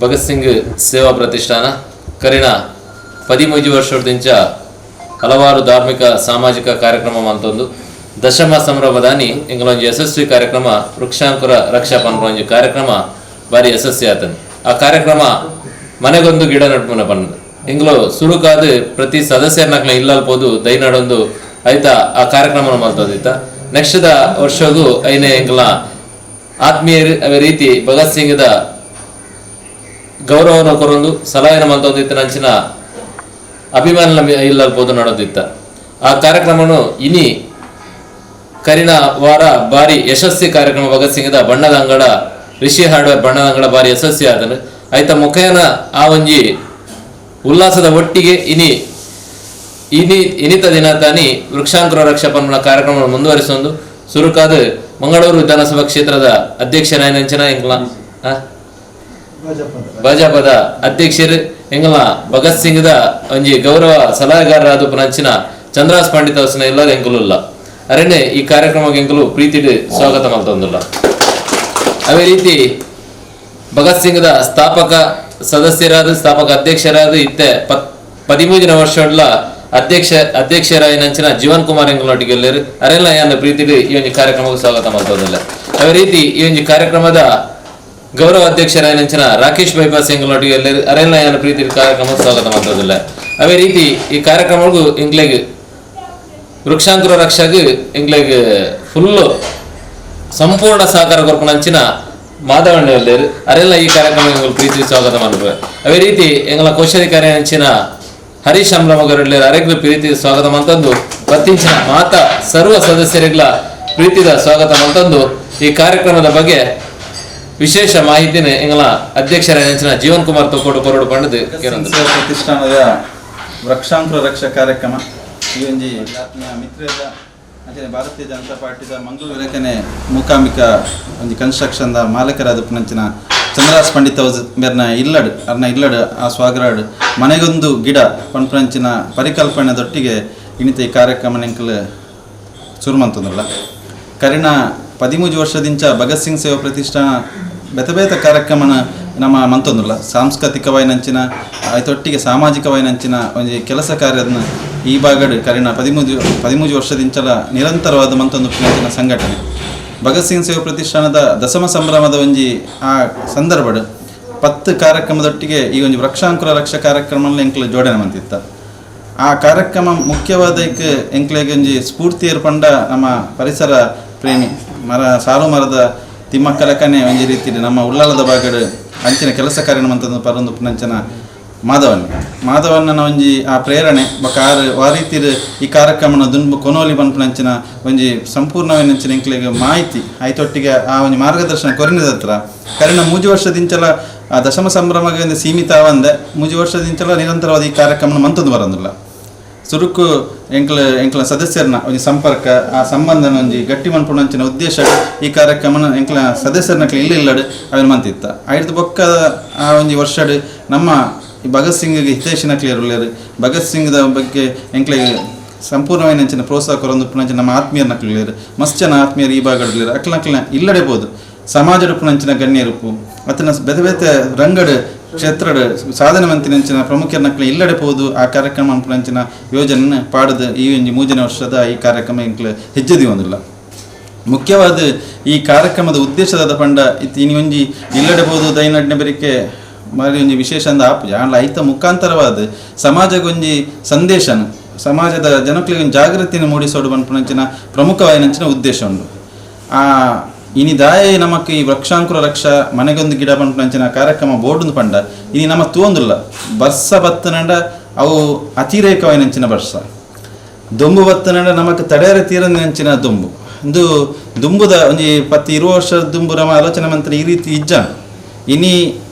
ಭಗತ್ ಸಿಂಗ್ ಸೇವಾ ಪ್ರತಿಷ್ಠಾನ ಕರಿಣ 13 ವರ್ಷದಿಂದ ಹಲವಾರು ಧಾರ್ಮಿಕ ಸಾಮಾಜಿಕ ಕಾರ್ಯಕ್ರಮ ಮಂತೊಂದು ದಶಮ ಸಂಭ್ರಮದಾನಿ ಇಂಗಳೊಂಜಿ ಯಶಸ್ವಿ ಕಾರ್ಯಕ್ರಮ ವೃಕ್ಷಾಂಕುರ ರಕ್ಷಾ ಪನ್ಪೊಂಜಿ ಕಾರ್ಯಕ್ರಮ ಬಾರಿ ಯಶಸ್ವಿ ಆತನು. ಆ ಕಾರ್ಯಕ್ರಮ ಮನೆಗೊಂದು ಗಿಡ ನಡ್ಪುನ ಪನ್ನದು ಇಂಗ್ಲು ಸುರುಕಾದ ಪ್ರತಿ ಸದಸ್ಯರನ್ನ ಇಲ್ಲಲ್ಪೋದು ದೈನಡೊಂದು ಐತ ಆ ಕಾರ್ಯಕ್ರಮ ಮಲ್ತೋದಿತ್ತ. ನೆಕ್ಸ್ಟ್ ವರ್ಷಗೂ ಐನೇ ಇಂಗ್ಲ ಆತ್ಮೀಯ ರೀತಿ ಭಗತ್ ಸಿಂಗ್ದ ಗೌರವನ ಕೊರೊಂದು ಸಲಹೆನ ಮಲ್ತೋದಿತ್ತ ನಂಚಿನ ಅಭಿಮಾನ ಇಲ್ಲಲ್ಪೋದು ನಡೋದಿತ್ತ. ಆ ಕಾರ್ಯಕ್ರಮನು ಇನಿ ಕರಿನ ವಾರ ಬಾರಿ ಯಶಸ್ವಿ ಕಾರ್ಯಕ್ರಮ ಭಗತ್ ಸಿಂಗ್ದ ಬಣ್ಣದ ಅಂಗಡ ರಿಷಿ ಹಾರ್ಡ್ವೇರ್ ಬಣ್ಣದ ಅಂಗಡ ಬಾರಿ ಯಶಸ್ವಿ ಆದನು. ಆಯ್ತ ಮುಖೇನ ಆ ಒಂಜಿ ಉಲ್ಲಾಸದ ಒಟ್ಟಿಗೆ ಇನಿತ ದಿನ ತಾನಿ ವೃಕ್ಷಾಂಕುರ ರಕ್ಷಾ ಪನ್ಪುನ ಕಾರ್ಯಕ್ರಮ ಮುಂದುವರಿಸೊಂದು ಸುರುಕಾದ ಮಂಗಳೂರು ವಿಧಾನಸಭಾ ಕ್ಷೇತ್ರದ ಅಧ್ಯಕ್ಷರಾಯನಂಚನ ಎಂಗ್ಲ ಭಾಜಪದ ಅಧ್ಯಕ್ಷರು ಎಂಗ್ಲ ಭಗತ್ ಸಿಂಗ್ದ ಒಂಜಿ ಗೌರವ ಸಲಹೆಗಾರರಾದ ಪುನಂಚಿನ ಚಂದ್ರಾಸ್ ಪಂಡಿತ್ ಅವಸನ ಎಲ್ಲರೂ ಎಂಕುಲ್ಲ ಅರಣ್ಯ ಈ ಕಾರ್ಯಕ್ರಮಕ್ಕೆ ಎಂಕಲು ಪ್ರೀತಿಡ್ ಸ್ವಾಗತ ಮಲ್ತೊಂದುಲ್ಲ. ಅದೇ ರೀತಿ ಭಗತ್ ಸಿಂಗ್ದ ಸ್ಥಾಪಕ ಅಧ್ಯಕ್ಷರಾದ ಇತ್ತೆ 13 ವರ್ಷಗಳ ಅಧ್ಯಕ್ಷರಾಯನಂಚಿನ ಜೀವನ್ ಕುಮಾರ್ ಎಂಗಳೊಟ್ಟಿಗೆ ಎಲ್ಲರು ಅರೆಲ್ಲ ಯಾನ ಪ್ರೀತಿಡ್ ಈ ಒಂದು ಕಾರ್ಯಕ್ರಮಕ್ಕೆ ಸ್ವಾಗತ ಮಲ್ತೊಂದಿಲ್ಲ. ಅದೇ ರೀತಿ ಈ ಒಂದು ಕಾರ್ಯಕ್ರಮದ ಗೌರವ ಅಧ್ಯಕ್ಷರಾಯನಂಚಿನ ರಾಕೇಶ್ ಬೈಪಾಸ್ ಎಂಗಳೊಟ್ಟಿಗೆ ಎಲ್ಲರು ಅರೆಲ್ಲ ಯಾನ ಪ್ರೀತಿಡ್ ಕಾರ್ಯಕ್ರಮಕ್ಕೆ ಸ್ವಾಗತ ಮಲ್ತೊಂದಿಲ್ಲ. ಅದೇ ರೀತಿ ಈ ಕಾರ್ಯಕ್ರಮಕ್ಕೂ ಇಂಗ್ಲೆಗ್ ವೃಕ್ಷಾಂಕುರ ರಕ್ಷಾಗೆ ಇಂಗ್ಲೆಗ್ ಫುಲ್ಲು ಸಂಪೂರ್ಣ ಸಹಕಾರ ಕೊರ್ಪುನಂಚಿನ ಮಾಧವಣ್ಣ ಎಲ್ಲರು ಅರೆಲ್ಲ ಈ ಕಾರ್ಯಕ್ರಮ ಪ್ರೀತಿ ಸ್ವಾಗತ ಮಾಡ್ತಾರೆ. ಅದೇ ರೀತಿ ಎಂಗಳ ಕೋಶಾಧಿಕಾರಿ ಹಂಚಿನ ಹರೀಶ್ ಅಮ್ಲಮಗರೆಲ್ಲರು ಅರೆಗ್ಲು ಪ್ರೀತಿ ಸ್ವಾಗತ ಮಂತಂದು ಬತ್ತಿಂಚಿನ ಮಾತಾ ಸರ್ವ ಸದಸ್ಯರಿಗಳ ಪ್ರೀತಿದ ಸ್ವಾಗತ ಮಂತಂದು ಈ ಕಾರ್ಯಕ್ರಮದ ಬಗ್ಗೆ ವಿಶೇಷ ಮಾಹಿತಿನ ಎಂಗಳ ಅಧ್ಯಕ್ಷರ ಹಂಚಿನ ಜೀವನ್ ಕುಮಾರ್ ತೊಕ್ಕೋಡು ಕೊರಡು ಪಂಡದು ಪ್ರತಿಷ್ಠಾನದ ವೃಕ್ಷಾಂಕುರ ರಕ್ಷಾ ಕಾರ್ಯಕ್ರಮ ಈ ಒಂಜಿ ಆತ್ಮೀಯ ಮಿತ್ರದ ಅಂಚನೆ ಭಾರತೀಯ ಜನತಾ ಪಾರ್ಟಿದ ಮಂಗಳೂರು ಇಲಾಖೆನೆ ಮೂಕಾಂಬಿಕ ಒಂಜಿ ಕನ್ಸ್ಟ್ರಕ್ಷನ್ದ ಮಾಲೀಕರಾದ ಪುನಂಚಿನ ಚಂದ್ರಾಸ್ ಪಂಡಿತ್ ಹೌಸ್ ಮೇರ್ನ ಇಲ್ಲಡ್ ಆ ಸ್ವಾಗರಾಡ್ ಮನೆಗೊಂದು ಗಿಡ ಪಂಪಂಚಿನ ಪರಿಕಲ್ಪನೆದೊಟ್ಟಿಗೆ ಇಣಿತ ಈ ಕಾರ್ಯಕ್ರಮ ನೆಂಕಲು ಶುರುಮಂತಂದಲ್ಲ. ಕರಿಣ 13 ವರ್ಷದಿಂಚ ಭಗತ್ ಸಿಂಗ್ ಸೇವಾ ಪ್ರತಿಷ್ಠಾನ ಬೇತ ಕಾರ್ಯಕ್ರಮನ ನಮ್ಮ ಮಂತೊಂದುಲ್ಲ. ಸಾಂಸ್ಕೃತಿಕವಾಯಿನಂಚಿನ ಆಯ್ತೊಟ್ಟಿಗೆ ಸಾಮಾಜಿಕವಾಯಿನಂಚಿನ ಒಂಜಿ ಕೆಲಸ ಕಾರ್ಯದನ್ನ ಈ ಭಾಗಡ್ ಕರಿಣ 13 ವರ್ಷದಿಂಚಲ ನಿರಂತರವಾದ ಮಂತೊಂದು ಪುನಂಚಿನ ಸಂಘಟನೆ ಭಗತ್ ಸಿಂಗ್ ಸೇವಾ ಪ್ರತಿಷ್ಠಾನದ ದಶಮ ಸಂಭ್ರಮದ ಒಂಜಿ ಆ ಸಂದರ್ಭಡ್ 10 ಕಾರ್ಯಕ್ರಮದೊಟ್ಟಿಗೆ ಈ ಒಂಜಿ ವೃಕ್ಷಾಂಕುರ ರಕ್ಷಾ ಕಾರ್ಯಕ್ರಮ ಎಂಕ್ಲೆ ಜೋಡಣೆ ಮಂತಿತ್ತ. ಆ ಕಾರ್ಯಕ್ರಮ ಮುಖ್ಯವಾದ ಎಂಕ್ಲೆಗೆ ಒಂಜಿ ಸ್ಫೂರ್ತಿ ಏರ್ಪಂಡ ನಮ್ಮ ಪರಿಸರ ಪ್ರೇಮಿ ಸಾಲು ಮರದ ತಿಮ್ಮಕ್ಕಲಕನೆ ಒಂಜಿ ರೀತಿ ನಮ್ಮ ಉಳ್ಳಾಲದ ಭಾಗಡ್ ಅಂಚಿನ ಕೆಲಸ ಕಾರ್ಯ ಮಂತಂದು ಪರೊಂದು ಪುನಂಚನ ಮಾಧವಣ್ಣನ ಒಂಜಿ ಆ ಪ್ರೇರಣೆ ಬಕಾರ್ ಆ ರೀತಿ ಈ ಕಾರ್ಯಕ್ರಮನ ದುಂಬು ಕೊನೋಲಿ ಪನ್ಪುನಂಚಿನ ಒಂಜಿ ಸಂಪೂರ್ಣವೇನಂಚಿನ ಎಂಕ್ಲೆಗೆ ಮಾಹಿತಿ ಆಯ್ತೊಟ್ಟಿಗೆ ಆ ಒಂಜಿ ಮಾರ್ಗದರ್ಶನ ಕೊರಿನದ ಹತ್ರ ಕರಿನ 3 ವರ್ಷದಿಂಚಲ ಆ ದಶಮ ಸಂಭ್ರಮದಿಂದ ಸೀಮಿತ ಅವಂದೆ 3 ವರ್ಷದಿಂಚಲ ನಿರಂತರವಾದ ಈ ಕಾರ್ಯಕ್ರಮನ ಮಂತಂದು ಬರೋದಿಲ್ಲ. ಸುರುಕು ಎಂಕ್ಲ ಸದಸ್ಯರನ್ನ ಒಂಜಿ ಸಂಪರ್ಕ ಆ ಸಂಬಂಧನ ಒಂಜಿ ಗಟ್ಟಿ ಮನ್ಪುನಂಚಿನ ಉದ್ದೇಶ ಈ ಕಾರ್ಯಕ್ರಮನ ಎಂಕ್ಲ ಸದಸ್ಯರನಕ್ಲೆ ಇಲ್ಲಡ್ ಅವನು ಮಂತಿತ್ತ. ಆಯ್ತು ಬೊಕ್ಕ ಆ ಒಂಜಿ ವರ್ಷಡ್ ನಮ್ಮ ಭಗತ್ ಸಿಂಗ್ಗೆ ಹಿತೈಷಿನಕ್ಲೆ ಇರಲೇರು ಭಗತ್ ಸಿಂಗ್ದ ಬಗ್ಗೆ ಎಂಕ್ಲೆಗೆ ಸಂಪೂರ್ಣವಾಯಿನಂಚಿನ ಪ್ರೋತ್ಸಾಹ ಕೊರೊಂದು ಪುನಂಚಿನ ನಮ್ಮ ಆತ್ಮೀಯರ್ನಕ್ಲೇರು ಮಸ್ತ್ ಜನ ಆತ್ಮೀಯರು ಈ ಭಾಗಡ್ಲೇರು ಅಕ್ಲಕ್ಲ ಇಲ್ಲಡೆಬೋದು ಸಮಾಜದ ಪುನಂಚಿನ ಗಣ್ಯರುಪು ಅತನ ಬೇತೆ ರಂಗಡ್ ಕ್ಷೇತ್ರಡ್ ಸಾಧನೆ ಮಂತಿನಂಚಿನ ಪ್ರಮುಖರ್ನಕ್ಲೆ ಇಲ್ಲಡೆಪೋದು ಆ ಕಾರ್ಯಕ್ರಮ ಪುನಂಚಿನ ಯೋಜನೆ ಪಾಡದ ಈ ಒಂಜಿ 3 ವರ್ಷದ ಈ ಕಾರ್ಯಕ್ರಮ ಎಂಕ್ಲೆ ಹೆಜ್ಜೆದಿ ಒಂದಿಲ್ಲ. ಮುಖ್ಯವಾದ ಈ ಕಾರ್ಯಕ್ರಮದ ಉದ್ದೇಶದ ಪಂಡ ಇನಿ ಒಂಜಿ ಇಲ್ಲಡೆಬಹುದು ದೈನಡ್ನೆ ಬೆರಿಕೆ ಮಾರಿ ಒಂಜಿ ವಿಶೇಷ ಅಂದ ಆಪುಜ ಅಲ್ಲ ಐತ ಮುಖಾಂತರವಾದ ಸಮಾಜಗೊಂಜಿ ಸಂದೇಶನ ಸಮಾಜದ ಜನಕ್ಲಿಗೆ ಒಂದು ಜಾಗೃತಿನ ಮೂಡಿಸೋಡು ಪನ್ಪುನಂಚಿನ ಪ್ರಮುಖವಾಯಿನಂಚಿನ ಉದ್ದೇಶ ಉಂಡು. ಆ ಇನಿ ದಾಯ ನಮಕ್ ಈ ವೃಕ್ಷಾಂಕುರ ರಕ್ಷಾ ಮನೆಗೊಂದು ಗಿಡ ಪನ್ಪುನಂಚಿನ ಕಾರ್ಯಕ್ರಮ ಬೋರ್ಡ್ ಪಂಡ ಇನಿ ನಮ್ಮ ತೂಂದುಲ್ಲ ಬರ್ಸ ಬತ್ತನಂಡ ಅವು ಅತಿರೇಕವಾಯಿನಂಚಿನ ಬರ್ಸ ದೊಂಬು ಬತ್ತನಂಡ ನಮಕ್ ತಡೆಯರ ತೀರಂದಿನಂಚಿನ ದುಂಬು ಇಂದು ದುಂಬುದ ಒಂಜಿ 10-20 ವರ್ಷದ ದುಂಬು ನಮ್ಮ ಆಲೋಚನೆ ಮಂತ್ರ ಈ ರೀತಿ ಇಜ್ಜ ಇನಿ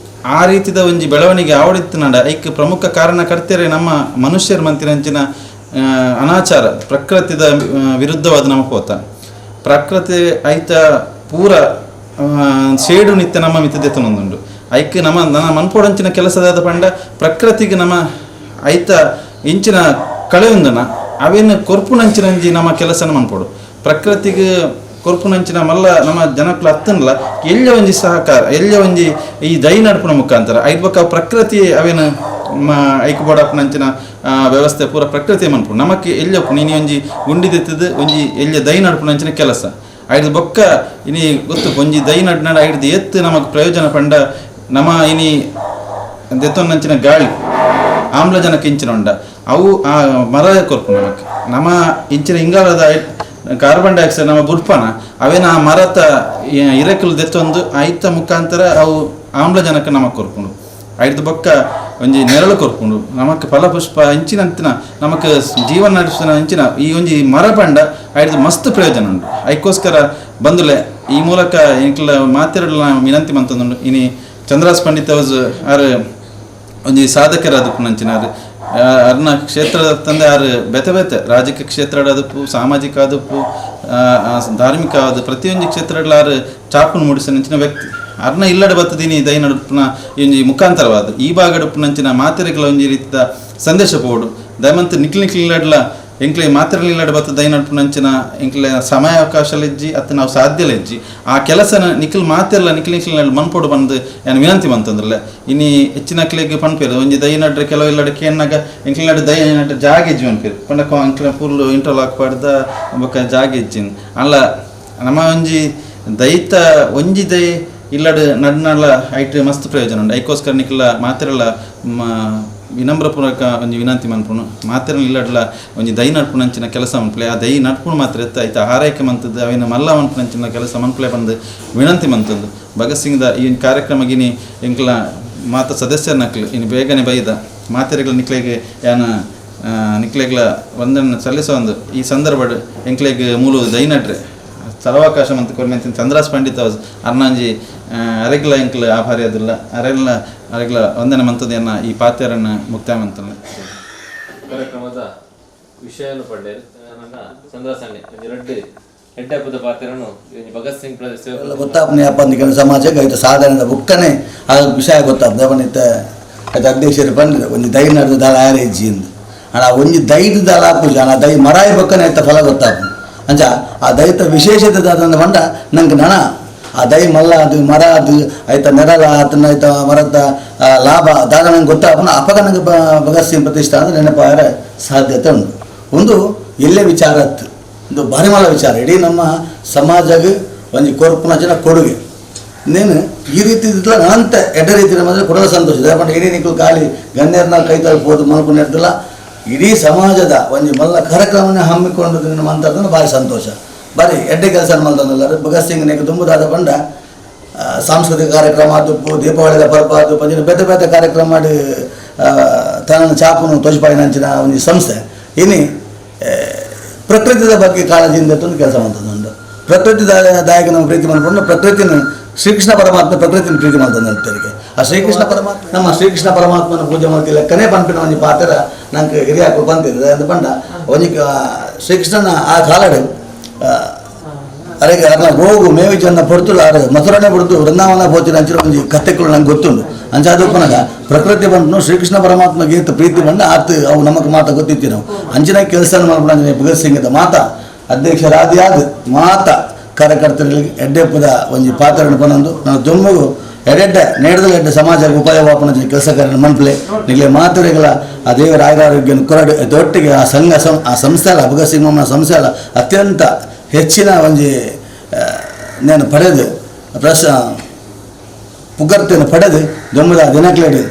ಆ ರೀತಿದ ಒಂಜಿ ಬೆಳವಣಿಗೆ ಆವಡಿತ್ತು ನಡ ಐಕ್ ಪ್ರಮುಖ ಕಾರಣ ಕರ್ತೇರೆ ನಮ್ಮ ಮನುಷ್ಯರ ಮಂತಿನಂಚಿನ ಅನಾಚಾರ ಪ್ರಕೃತಿದ ವಿರುದ್ಧವಾದ ನಮ್ಮ ಪೋತ ಪ್ರಕೃತಿ ಐತ ಪೂರ ಸೇಡು ನಿತ್ಯ ನಮ್ಮ ಮಿತದೆತ್ತನೊಂದುಂಡು ಐಕ್ ನನ್ನ ಮನ್ಪೋಡಂಚಿನ ಕೆಲಸದಾದ ಪಂಡ ಪ್ರಕೃತಿಗೆ ನಮ್ಮ ಐತ ಇಂಚಿನ ಕಳೆಯೊಂದನ ಅವೇನು ಕೊರ್ಪುನಂಚಿನಂಜಿ ನಮ್ಮ ಕೆಲಸನ ಮನ್ಪೋಡು ಪ್ರಕೃತಿಗೆ ಕೊರ್ಪುನಂಚಿನ ಮಲ್ಲ ನಮ್ಮ ಜನಕ್ಕಳು ಹತ್ತನಲ್ಲ ಎಲ್ಲ ಒಂಜಿ ಸಹಕಾರ ಎಲ್ಲ ಒಂಜಿ ಈ ದೈ ನಡ್ಪುನ ಮುಖಾಂತರ ಐದು ಬೊಕ್ಕ ಪ್ರಕೃತಿ ಅವೇನು ಐಕ್ ಬೋಡಪ್ಪನಂಚಿನ ವ್ಯವಸ್ಥೆ ಪೂರ ಪ್ರಕೃತಿ ಮನ್ಪು ನಮಕ್ಕೆ ಎಲ್ಲಪ್ಪು ನೀನು ಒಂಜಿ ಗುಂಡಿದೆತ್ತದು ಒಂಜಿ ಎಲ್ಲ ದೈ ನಡ್ಪುನಂಚಿನ ಕೆಲಸ ಐದು ಬೊಕ್ಕ ಇನಿ ಗೊತ್ತು ಒಂಜಿ ದೈ ನಡ್ ಐದು ಎತ್ತು ನಮಗೆ ಪ್ರಯೋಜನ ಪಂಡ ನಮ್ಮ ಇನಿ ದೆತ್ತೊಂದಂಚಿನ ಗಾಳಿ ಆಮ್ಲಜನಕ ಇಂಚಿನ ಉಂಡ ಅವು ಆ ಮರ ಕೊರ್ಪು ನಮಕ್ ನಮ್ಮ ಇಂಚಿನ ಇಂಗಾಲದ ಕಾರ್ಬನ್ ಡೈಆಕ್ಸೈಡ್ ನಮ್ಮ ಬುಡ್ಪನ ಅವೇನ ಆ ಮರತ ಇರಕಲು ದೆತ್ತೊಂದು ಐತ ಮುಖಾಂತರ ಅವು ಆಮ್ಲಜನಕ ನಮಕ್ ಕೊರ್ಪುಂಡು ಐದು ಬೊಕ್ಕ ಒಂಜಿ ನೆರಳು ಕೊರ್ಪುಂಡು ನಮಕ್ ಫಲಪುಷ್ಪ ಇಂಚಿನಂತಿನ ನಮಕ್ ಜೀವನ ನಡೆಸಿನ ಇಂಚಿನ ಈ ಒಂಜಿ ಮರ ಪಂಡ ಐದು ಮಸ್ತ್ ಪ್ರಯೋಜನ ಉಂಟು ಐಕೋಸ್ಕರ ಬಂದುಲೆ ಈ ಮೂಲಕ ಇಂಕ್ಲ ಮಾತಿರಲ್ಲ ವಿನಂತಿ ಮಂತಂದುಂಡು ಇನಿ ಚಂದ್ರಾಸ್ ಪಂಡಿತ್ ಅವಜ್ ಆರು ಒಂಜಿ ಸಾಧಕರಾದ ನಂಚಿನಾರು ಅರ್ನ ಕ್ಷೇತ್ರದ ತಂದೆ ಆರು ಬೆತೆ ಬೆತೆ ರಾಜಕೀಯ ಕ್ಷೇತ್ರ ಆದಪ್ಪು ಸಾಮಾಜಿಕ ಆದಪ್ಪು ಧಾರ್ಮಿಕ ಆದ ಪ್ರತಿಯೊಂದು ಕ್ಷೇತ್ರಗಳ ಆರು ಚಾಪುನ ಮೂಡಿಸ ನಂಚಿನ ವ್ಯಕ್ತಿ ಅರ್ನ ಇಲ್ಲಡ ಬತ್ತದೀನಿ ದೈ ನಡುಪುನ ಒಂಜಿ ಮುಖಾಂತರವಾದ ಈ ಭಾಗಡುಪು ನಂಚಿನ ಮಾತಿರೆಗಳ ಒಂಜಿ ರೀತಿಯ ಸಂದೇಶ ಪೋಡು ದಯಮಂತ ನಿಕ್ಲಿ ಇಲ್ಲಡ್ಲ ಎಂಕ್ಲೆ ಮಾತಿರಲಿ ಇಲ್ಲಡ ಬತ್ತ ದೈ ನಡುಪು ನಂಚಿನ ಎಂಕ್ಲೆ ಸಮಯ ಅವಕಾಶಲಿಜ್ಜಿ ಅತ್ತ ನಾವು ಸಾಧ್ಯಲಿಜ್ಜಿ ಆ ಕೆಲಸನ ನಿಖಿಲ್ ಮಾತಿರಲ್ಲ ನಿಖಿಲ್ ಮನ್ಪೋಡು ಬಂದು ಏನು ವಿನಂತಿ ಬಂತಂದ್ರಲ್ಲ ಇನ್ನು ಹೆಚ್ಚಿನ ಕ್ಲಿಗೆ ಪನ್ಪೇರು ಒಂಜಿ ದೈ ನಡ್ರೆ ಕೆಲವು ಇಲ್ಲಡ ಕೇನಾಗ ಎಂಕ್ಲೆ ನಡು ದೈ ನಡ್ರೆ ಜಾಗ ಇಜ್ಜಿ ಅನ್ಪೇರು ಪಂಡಕ ಎಂಕ್ಲೆ ಫುಲ್ ಇಂಟರ್ಲಾಕ್ ಪಡ್ದ ಬೊಕ್ಕ ಜಾಗ ಇಜ್ಜಿನ್ ಅಲ್ಲ ನಮ್ಮ ಒಂಜಿ ದೈತ ಒಂಜಿ ದೈ ಇಲ್ಲಡ ನಡ್ನಲ್ಲ ಐಟ್ ಮಸ್ತ್ ಪ್ರಯೋಜನ ಉಂಟು ಐಕೋಸ್ಕರ ನಿಖಿಲ ಮಾತಿರಲ್ಲ ವಿನಮ್ರಪೂರ್ವಕ ಒಂಜಿ ವಿನಂತಿ ಮನ್ಪುನು ಮಾತಿರ ಇಲ್ಲಡ್ಲ ಒಂಜಿ ದೈ ನಡ್ಪುನಂಚಿನ ಕೆಲಸ ಮನ್ಪಲೆ ಆ ದೈ ನಡ್ಪುನು ಮಾತ್ರ ಎತ್ತ ಐತ ಆರೈಕೆ ಮಂತದ್ದು ಅವಿನ ಮಲ್ಲ ಮನ್ಪುನಂಚಿನ ಕೆಲಸ ಮನ್ಪಲೆ ಬಂದು ವಿನಂತಿ ಮಂತದ್ದು ಭಗತ್ ಸಿಂಗ್ದ ಈ ಕಾರ್ಯಕ್ರಮಗಿನಿ ಎಂಕ್ಲ ಮಾತ ಸದಸ್ಯರ ನಕ್ಲು ಇನ್ನು ಬೇಗನೆ ಬೈದ ಮಾತಿರೆಗಳ ನಿಕ್ಲೆಗೆ ಯಾನ ನಿಕ್ಲೆಗ್ಲ ವಂದನೆ ಸಲ್ಲಿಸೋ ಒಂದು ಈ ಸಂದರ್ಭ ಎಂಕ್ಲೆಗೆ ಮೂಲು ದೈ ನಡ್ರೆ ಸರ್ವಕಾಶ ಮಂತ್ ಕೊರ್ಮೆಂತಿನ ಚಂದ್ರಾಸ್ ಪಂಡಿತ್ ಅವಜ್ ಅರ್ನಾಂಜಿ ಅರೆಗ್ಲ ಎಂಕ್ಲ ಆಭಾರಿ ಅದಿಲ್ಲ ಅರೆಗ್ಲ ವಂದನೆ ಮಂತದೇನ ಈ ಪಾತ್ಯರನ್ನ ಮುಕ್ತಾಯ ಮಂತಲ್ಲ ಕಾರ್ಯಕ್ರಮದ ವಿಷಯವನ್ನು ಪಡ್ಡೆ ಚಂದ್ರಾಸಣ್ಣೆ ಒಂಜಿ ಹೆಡ್ಡಪ್ಪದ ಪಾತ್ರನು ಭಗತ್ ಸಿಂಗ್ ಗೊತ್ತಾಪನೆ ಅಪ್ಪಂದಿಗೆ ಸಮಾಜಕ್ಕೆ ಐತೆ ಸಾಧಾರಣದ ಬುಕ್ಕನೆ ಆ ವಿಷಯ ಗೊತ್ತಾಪ ದೇವನಿತ ಅದು ಅಧ್ಯಕ್ಷರು ಬಂದಿದೆ ಒಂದು ದೈ ನಡೆದ ದಾಳ ಆರೇಜಿ ಎಂದು ಅಣ್ಣ ಒಂಜಿ ದೈದ ದಾಳ ಪೂಜೆ ಅಣ್ಣ ದೈ ಮರಾಯಿ ಬಕ್ಕನೆ ಐತ ಫಲ ಗೊತ್ತಾಪ ಅಂಚ ಆ ದೈತ ವಿಶೇಷತೆ ದಾದಂದು ಬಂಡ ನಂಗೆ ನಣ ಆ ದೈ ಮಲ್ಲ ಅದು ಮರ ಅದು ಆಯ್ತ ನೆರಳ ಅದನ್ನ ಆಯ್ತ ಮರದ ಲಾಭ ದಾದ ನಂಗೆ ಗೊತ್ತಾಪನ ಅಪಗ ನಂಗೆ ಭಗತ್ ಸಿಂಗ್ ಪ್ರತಿಷ್ಠಾನ ಅಂದ್ರೆ ನೆನಪಾರ ಸಾಧ್ಯತೆ ಉಂಟು ಒಂದು ಎಲ್ಲೇ ವಿಚಾರ ಇತ್ತು ಒಂದು ಭಾರಿಮಲ ವಿಚಾರ ಇಡೀ ನಮ್ಮ ಸಮಾಜಕ್ಕೆ ಒಂದು ಕೊರ್ಪುನ ಜನ ಕೊಡುಗೆ ಇನ್ನೇನು ಈ ರೀತಿ ಇದ್ದಿಲ್ಲ ನಂತ ಎಡ್ಡ ರೀತಿ ನಮ್ಮಲ್ಲಿ ಕೊಡೋದು ಸಂತೋಷ ಯಾಕಂದ್ರೆ ಇಡೀ ನಿಕ್ಲು ಖಾಲಿ ಗಣ್ಯರ್ನ ಕೈ ತಲುಪೋದು ಮಲ್ಕೊಂಡು ಇರ್ತಿಲ್ಲ ಇಡೀ ಸಮಾಜದ ಒಂದು ಮಲ್ಲ ಕಾರ್ಯಕ್ರಮನ ಹಮ್ಮಿಕೊಂಡು ಮಂತದ್ದು ಭಾರಿ ಸಂತೋಷ ಬಾರಿ ಎಡ್ಡೆ ಕೆಲಸ ಮಲ್ತಂದಲ್ಲ ಭಗತ್ ಸಿಂಗ್ ನೆಗೆ ತುಂಬುದಾದ ಬಂಡ ಸಾಂಸ್ಕೃತಿಕ ಕಾರ್ಯಕ್ರಮ ಆದಪ್ಪು ದೀಪಾವಳಿದ ಪರ್ಪ ಆದಪ್ಪು ಅಂಚಿನ ಬೇತೆ ಬೇತೆ ಕಾರ್ಯಕ್ರಮ ಮಾಡಿ ತನ್ನ ಚಾಪುನು ತೋಜಿಪಾಯಿನಂಚಿನ ಒಂದು ಸಂಸ್ಥೆ ಇನ್ನು ಪ್ರಕೃತಿದ ಬಗ್ಗೆ ಕಾಳಜಿಯಿಂದ ಒಂದು ಕೆಲಸ ಮಾಡ್ತದೆ ಪ್ರಕೃತಿ ದಾಯಕ ನಾವು ಪ್ರೀತಿ ಮಾಡ್ಕೊಂಡು ಪ್ರಕೃತಿನ ಶ್ರೀಕೃಷ್ಣ ಪರಮಾತ್ಮ ಪ್ರಕೃತಿನ ಪ್ರೀತಿ ಮಾಡ್ತಾನೆ ಅಂತೇಳಿಗೆ ಆ ಶ್ರೀಕೃಷ್ಣ ಪರಮಾತ್ಮ ನಮ್ಮ ಶ್ರೀಕೃಷ್ಣ ಪರಮಾತ್ಮನ ಪೂಜೆ ಮಾಡ್ತಿಲ್ಲ ಕನೆ ಪಂಪಿನ ಒಂದು ಪಾತ್ರ ನಂಗೆ ಹಿರಿಯಾಕ ಬಂದಿದೆ ಅಂತ ಬಂಡ ಒಂದು ಶ್ರೀಕೃಷ್ಣನ ಆ ಕಾಲಡು ಅರೆಗೆ ಅದನ್ನ ಗೋಗು ಮೇವಿ ಚೆನ್ನ ಪಡ್ತುಳು ಅರೆ ಮಥುರನೆ ಬಿಡ್ತು ವೃಂದಾವನ ಪೋಚಿನ ಅಂಚಿನ ಒಂದು ಕಥೆಗಳು ನಂಗೆ ಗೊತ್ತುಂಡು ಅಂಚಾದಪ್ಪನಾಗ ಪ್ರಕೃತಿ ಬಂದು ಶ್ರೀಕೃಷ್ಣ ಪರಮಾತ್ಮ ಗೀತ ಪ್ರೀತಿ ಬಂದು ಆತು ಅವು ನಮಗೆ ಮಾತ ಗೊತ್ತಿತ್ತು ನಾವು ಅಂಚಿನ ಕೆಲಸ ಮಾಡ್ಕೊಂಡು ಭಗತ್ ಸಿಂಗ್ ಮಾತ ಅಧ್ಯಕ್ಷರಾದಿಯಾದ ಮಾತ ಕಾರ್ಯಕರ್ತರಿಗೆ ಎಡ್ಡೆಪ್ಪದ ಒಂದು ಪಾತ್ರವನ್ನು ಬಂದು ನಾವು ದುಮ್ಮಗು ಎಡೆಡ್ಡ ನೇಡದಲ್ಲಿ ಎಡ್ಡ ಸಮಾಜ ಉಪಯೋಗವಾಪನ ಕೆಲಸ ಕಾರ್ಯ ಮನ್ಪಲೆ ನಿಗಲೆ ಮಾತುರೆಗಳ ಆ ದೇವರ ಆಯುರಾರೋಗ್ಯ ಕೊರಡು ದೊಟ್ಟಿಗೆ ಆ ಸಂಘ ಆ ಸಂಸ್ಥೆ ಅಲ್ಲ ಭಗತ್ ಸಿಂಗ್ ಮಮ್ಮನ ಸಂಸ್ಥೆ ಅಲ್ಲ ಅತ್ಯಂತ ಹೆಚ್ಚಿನ ಒಂದು ನಾನು ಪಡೆದು ಪುಗರ್ತೆಯನ್ನು ಪಡೆದು ದೊಮ್ಮದ ದಿನಕ್ಲೇಡು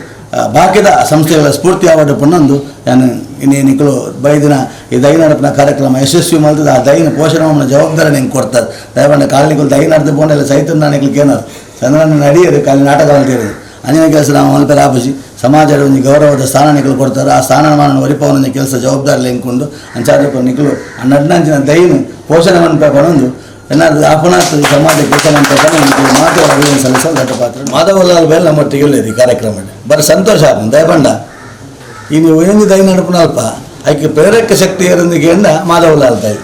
ಬಾಕಿದ ಸಂಸ್ಥೆಗಳ ಸ್ಫೂರ್ತಿ ಆವಡ್ಡು ಪುಣ್ಣಂದು ನಾನು ಇನ್ನೇನಿಕ್ಕಳು ಬೈದಿನ ಈ ದೈ ನಡಪಿನ ಕಾರ್ಯಕ್ರಮ ಯಶಸ್ವಿ ಮಾಡ್ತದೆ ಆ ದೈನ ಪೋಷಣೆ ಜವಾಬ್ದಾರಿ ನಂಗೆ ಕೊಡ್ತಾರೆ ದಯಮಾಡಿ ಕಾಲಿಗಳು ದೈ ನಡೆದು ಬೋನೆಲ್ಲ ಸಹಿತ ನನಗೆ ಏನಾರು ಚಂದ್ರನ ನಡಿಯೋದು ಕಾಲಿ ನಾಟಕ ಅಂತೇಳಿದೆ ಅಂಜಿನ ಕೆಲಸ ನಾವು ಮಲ್ಪೆ ಆಪಿಸಿ ಸಮಾಜದ ಒಂದು ಗೌರವದ ಸ್ಥಾನ ನಿಖಲು ಕೊಡ್ತಾರೆ ಆ ಸ್ಥಾನಮಾನ ಒರಿಪವನ ಕೆಲಸ ಜವಾಬ್ದಾರಿ ಹೆಂಕೊಂಡು ಅಂಚಾದ ನಿಖಲು ಆ ನಡ್ನಂಚಿನ ದೈನು ಪೋಷಣೆ ಮನ್ಪೇಕೊಂಡು ಏನಾದ್ರು ಆಪಣಾತ್ ಸಮಾಜ ಕೆಲಸ ಮನ್ಪೇಕೊಂಡು ಮಾತು ಅಭಿನಯ ಸಲ್ಲಿಸೋ ದೊಡ್ಡ ಪಾತ್ರ ಮಾಧವಲಾಲ್ ಬೇಲ್ ನಮ್ಮೊಟ್ಟಿಗೆ ಇಲ್ಲದೆ ಈ ಕಾರ್ಯಕ್ರಮ ಬರೀ ಸಂತೋಷ ಆಗ ದಯಬಂಡ ಈ ನೀವು ಏನು ದೈ ನಡಪನ ಅಲ್ಪ ಆಕೆ ಪ್ರೇರಕ ಶಕ್ತಿ ಇರೊಂದಿಗೆಂಡ ಮಾಧವಲಾಲ್ ದೈ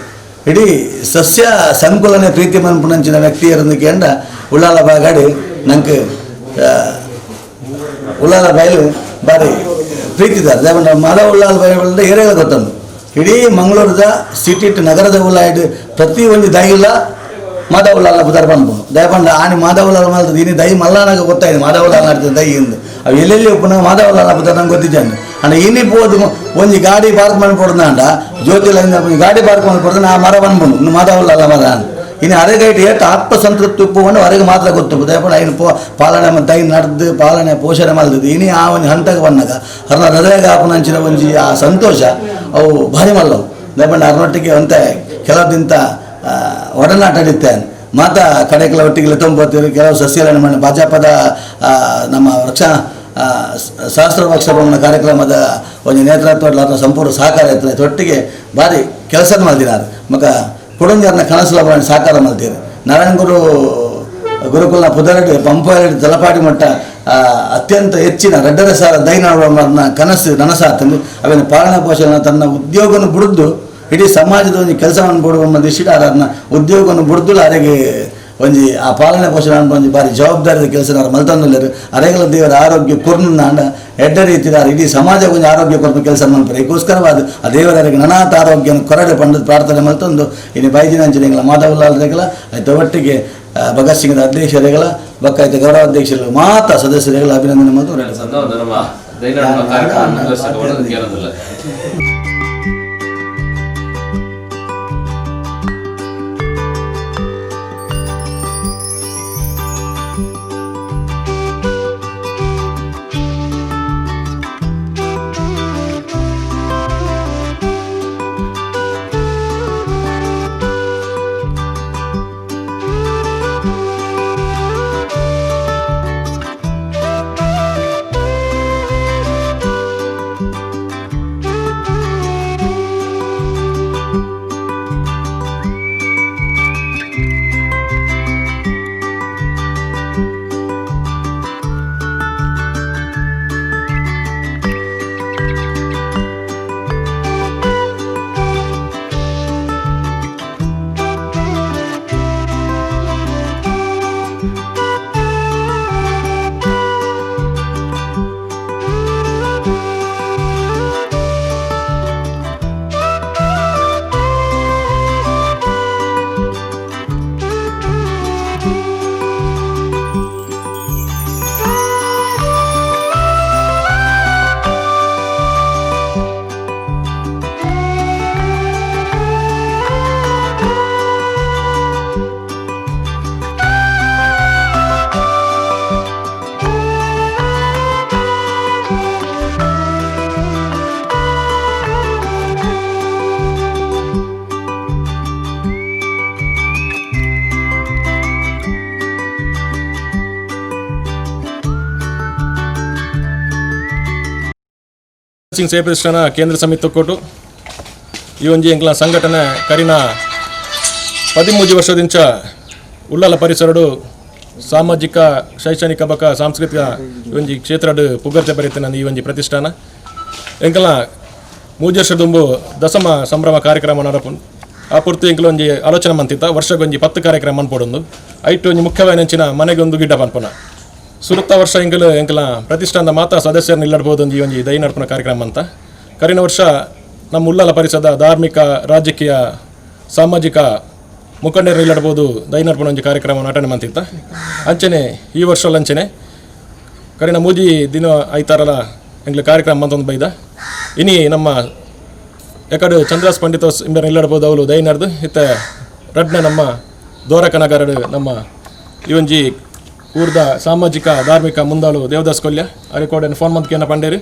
ಇಡೀ ಸಸ್ಯ ಸಂಕುಲನೆ ಪ್ರೀತಿ ಮನ್ಪುನಂಚಿನ ವ್ಯಕ್ತಿ ಇರೊಂದಿಗೆಂಡ ಉಳ್ಳಾಲ ಬಾಗಾಡಿ ನಂಗೆ ಉಳ್ಳಾಲ ಬಯಲು ಬಾರಿ ಪ್ರೀತಿದ್ದಾರೆ ದಯಬಂಡ ಮಾಧವಲಾಲ್ ಬಯಲು ಏರಿಯಾಗ ಗೊತ್ತಂದು ಇಡೀ ಮಂಗಳೂರದ ಸಿಟಿ ನಗರದ ಉಳ್ಳಾಯ್ಡು ಪ್ರತಿ ಒಂದು ದೈಲ ಮಾಧವಲಾಲ ಬುಧರ್ ಬಂದ್ಬೋದು ದಯಪಂಡ ಆನೆ ಮಾಧವಲಾಲ ಮಾಡ್ತದೆ ಇನ್ನು ದೈ ಮಲ್ಲಾನಾಗ ಗೊತ್ತಾಯಿದೆ ಮಾಧವಲಾಲ ನಡ್ತದೆ ದೈ ಇಂದು ಅವು ಎಲ್ಲೆಲ್ಲಿ ಪುನಃ ಮಾಧವಲಾಲ ಬುಧರ್ ನಂಗೆ ಗೊತ್ತಿದ್ದಾನೆ ಅಣ್ಣ ಇನ್ನಿ ಪೋದು ಒಂದು ಗಾಡಿ ಪಾರ್ಕ್ ಮಾಡಿ ಕೊಡ್ದ ಅಂಡ ಜ್ಯೋತಿಲಿಂದ ಗಾಡಿ ಪಾರ್ಕ್ ಮಾಡಿ ಕೊಡ್ದು ನಾ ಮರ ಬಂದ್ಬೋದು ಇನ್ನು ಮಾಧವಲಾಲ ಮರ ಇನ್ನು ಅರೆಗೈಟ್ ಏಟು ಆತ್ಮಸಂತೃಪ್ತಿ ಉಪ್ಪುಕೊಂಡು ಹೊರಗೆ ಮಾತ್ರ ಗೊತ್ತು ದಯಪಂಡ ಐನು ಪಾಲನೆ ದೈ ನಡೆದು ಪಾಲನೆ ಪೋಷಣೆ ಮಾಡಿದ್ದು ಇನಿ ಆ ಒಂದು ಹಂತಕ್ಕೆ ಬಂದಾಗ ಹರ್ನ ಹೃದಯಗ ಹಾಪುನಂಚಿನ ಒಂಜಿ ಆ ಸಂತೋಷ ಅವು ಭಾರಿ ಮಲ್ಲವು ದಯಪಂಡ ಅರ್ನೊಟ್ಟಿಗೆ ಅಂತ ಕೆಲವದಿಂತ ಒಡನಾಟ ನಡೀತೇನೆ ಮಾತಾ ಕಡೆಗಳ ಒಟ್ಟಿಗೆ ತೊಂಬತ್ತೀರು ಕೆಲವು ಸಸ್ಯಗಳನ್ನು ಮಾಡಿ ಭಾಜಪದ ನಮ್ಮ ವೃಕ್ಷ ಸಹಸ್ರ ವೃಕ್ಷ ಭವನ ಕಾರ್ಯಕ್ರಮದ ಒಂದು ನೇತೃತ್ವ ಸಂಪೂರ್ಣ ಸಹಕಾರ ಇರ್ತದೆ ಒಟ್ಟಿಗೆ ಭಾರಿ ಕೆಲಸ ಮಾಡ್ತಿದ್ದಾರೆ ಮಗ ಕುಡುಂಜರ್ನ ಕನಸು ಮಾಡಿ ಸಾಕಾರ ಮಾಡ್ತೀರಿ ನಾರಾಯಣ ಗುರುಕುಲ್ನ ಪುದರಡಿ ಪಂಪರಡಿ ತಲಪಾಡಿ ಮಟ್ಟ ಅತ್ಯಂತ ಹೆಚ್ಚಿನ ರೆಡ್ಡರ ಸಾರ ದೈನವರನ್ನ ಕನಸು ನನಸಾತಂದು ಅವೇನು ಪಾಲನಾ ಪೋಷಣೆ ತನ್ನ ಉದ್ಯೋಗವನ್ನು ಬಿಡುದು ಇಡೀ ಸಮಾಜದ ಒಂದು ಕೆಲಸವನ್ನು ಬಿಡುವ ದಿಶಿಟ ಅದನ್ನ ಉದ್ಯೋಗವನ್ನು ಬಿಡುದು ಅರೆಗೆ ಒಂಜಿ ಆ ಪಾಲನೆ ಪೋಷಣೆ ಒಂದು ಭಾರಿ ಜವಾಬ್ದಾರಿದ ಕೆಲಸ ಮಲ್ತಂದಲ್ಲರು ಅರೆಗಳ ದೇವರ ಆರೋಗ್ಯ ಕೊರ್ನಾಂಡ ಎಡ್ಡ ರೀತಿಯ ಇಡೀ ಸಮಾಜ ಒಂದು ಆರೋಗ್ಯ ಕೊರತ ಕೆಲಸ ಮಾಡ್ತಾರೆ ಇದಕ್ಕೋಸ್ಕರವಾದ ಆ ದೇವರಿಗೆ ನನಾಥ ಆರೋಗ್ಯ ಕೊರಡೆ ಪಂಡ ಪ್ರಾರ್ಥನೆ ಮಲ್ತೊಂದು ಇನ್ನು ಬೈಜಿನಂಜನೆಗಳ ಮಾಧವಲಾಲರೆಗಳ ಆಯ್ತು ಒಟ್ಟಿಗೆ ಭಗತ್ ಸಿಂಗ್ನ ಅಧ್ಯಕ್ಷರುಗಳ ಬಕ್ಕಾಯ್ತು ಗೌರವಾಧ್ಯಕ್ಷರು ಮಾತ್ರ ಸದಸ್ಯರುಗಳ ಅಭಿನಂದನೆ ಮತ್ತು సింగ్ సేపరిస్తున్న కేంద్ర సమితి కొట్టు ಈ ಒಂಜಿ ಎಂಕ್ಲ ಸಂಘಟನೆ ಕರಿನ 13 ವರ್ಷದಿಂದ ಉಳ್ಳಾಲ ಪರಿಸರಡು ಸಾಮಾಜಿಕ ಶೈಕ್ಷಣಿಕ ಬಕ ಸಾಂಸ್ಕೃತಿಕ ಒಂಜಿ ಕ್ಷೇತ್ರಡು ಪುಗರ್ತೆ ಬರೀತೇನೆ ಈ ಒಂಜಿ ಪ್ರತಿಷ್ಠಾನ ಎಂಕಲ 3 ವರ್ಷದುಂಬು ದಶಮ ಸಂಭ್ರಮ ಕಾರ್ಯಕ್ರಮ ನಡಪುಂಡು ಆ ಪೂರ್ತಿ ಎಂಕಲ ಒಂಜಿ ಆಲೋಚನೆ ಮಂತಿತ್ತ ವರ್ಷಗೊಂಜಿ 10 ಕಾರ್ಯಕ್ರಮ ಮನ್ಪೊಡೊಂದು ಐಟು ಒಂಜಿ ಮುಖ್ಯವಾಯಿನಂಚಿನ ಮನೆಗೊಂದು ಗಿಡ್ಡ ಪನ್ಪುನ ಸುರುತ್ತ ವರ್ಷ ಎಂಕಲ ಪ್ರತಿಷ್ಠಾನದ ಮಾತ್ರ ಸದಸ್ಯರನ್ನ ಇಲ್ಲಡ್ಬೋದು ಈ ಒಂಜಿ ದೈ ನಡ್ಪುನ ಕಾರ್ಯಕ್ರಮ ಅಂತ ಕರಿನ ವರ್ಷ ನಮ್ಮ ಉಳ್ಳಾಲ ಪರಿಸರದ ಧಾರ್ಮಿಕ ರಾಜಕೀಯ ಸಾಮಾಜಿಕ ಮುಖಂಡರು ಇಲ್ಲಡ್ಬೋದು ದೈ ನಡ್ಪುನ ಒಂಜಿ ಕಾರ್ಯಕ್ರಮ ನಟನೆ ಮಂತಿತ್ತ ಅಂಚನೆ ಈ ವರ್ಷ ಅಂಚನೆ ಕರಿನ ಮೂಜಿ ದಿನ ಐತಾರಲ್ಲ ಎಂಗ್ಲ ಕಾರ್ಯಕ್ರಮ ಮಂತೊಂದು ಬೈದ ಇನಿ ನಮ್ಮ ಯಾಕಡೆ ಚಂದ್ರಾಸ್ ಪಂಡಿತೋಸ್ ಇಂಬರ್ ಇಲ್ಲಡ್ಬೋದು ಅವಳು ದೈ ನಡೆದು ಇತ್ತ ರಡ್ನೆ ನಮ್ಮ ದೋರಕನಗರಡು ನಮ್ಮ ಈ ಒಂಜಿ ಊರ್ದ ಸಾಮಾಜಿಕ ಧಾರ್ಮಿಕ ಮುಂದಾಳು ದೇವದಾಸ್ ಕೊಲ್ಯ ಅರಿಕೋಡನ್ನು ಫೋನ್ ಮಂತ್ಕೇನ ಪಂಡೇರಿ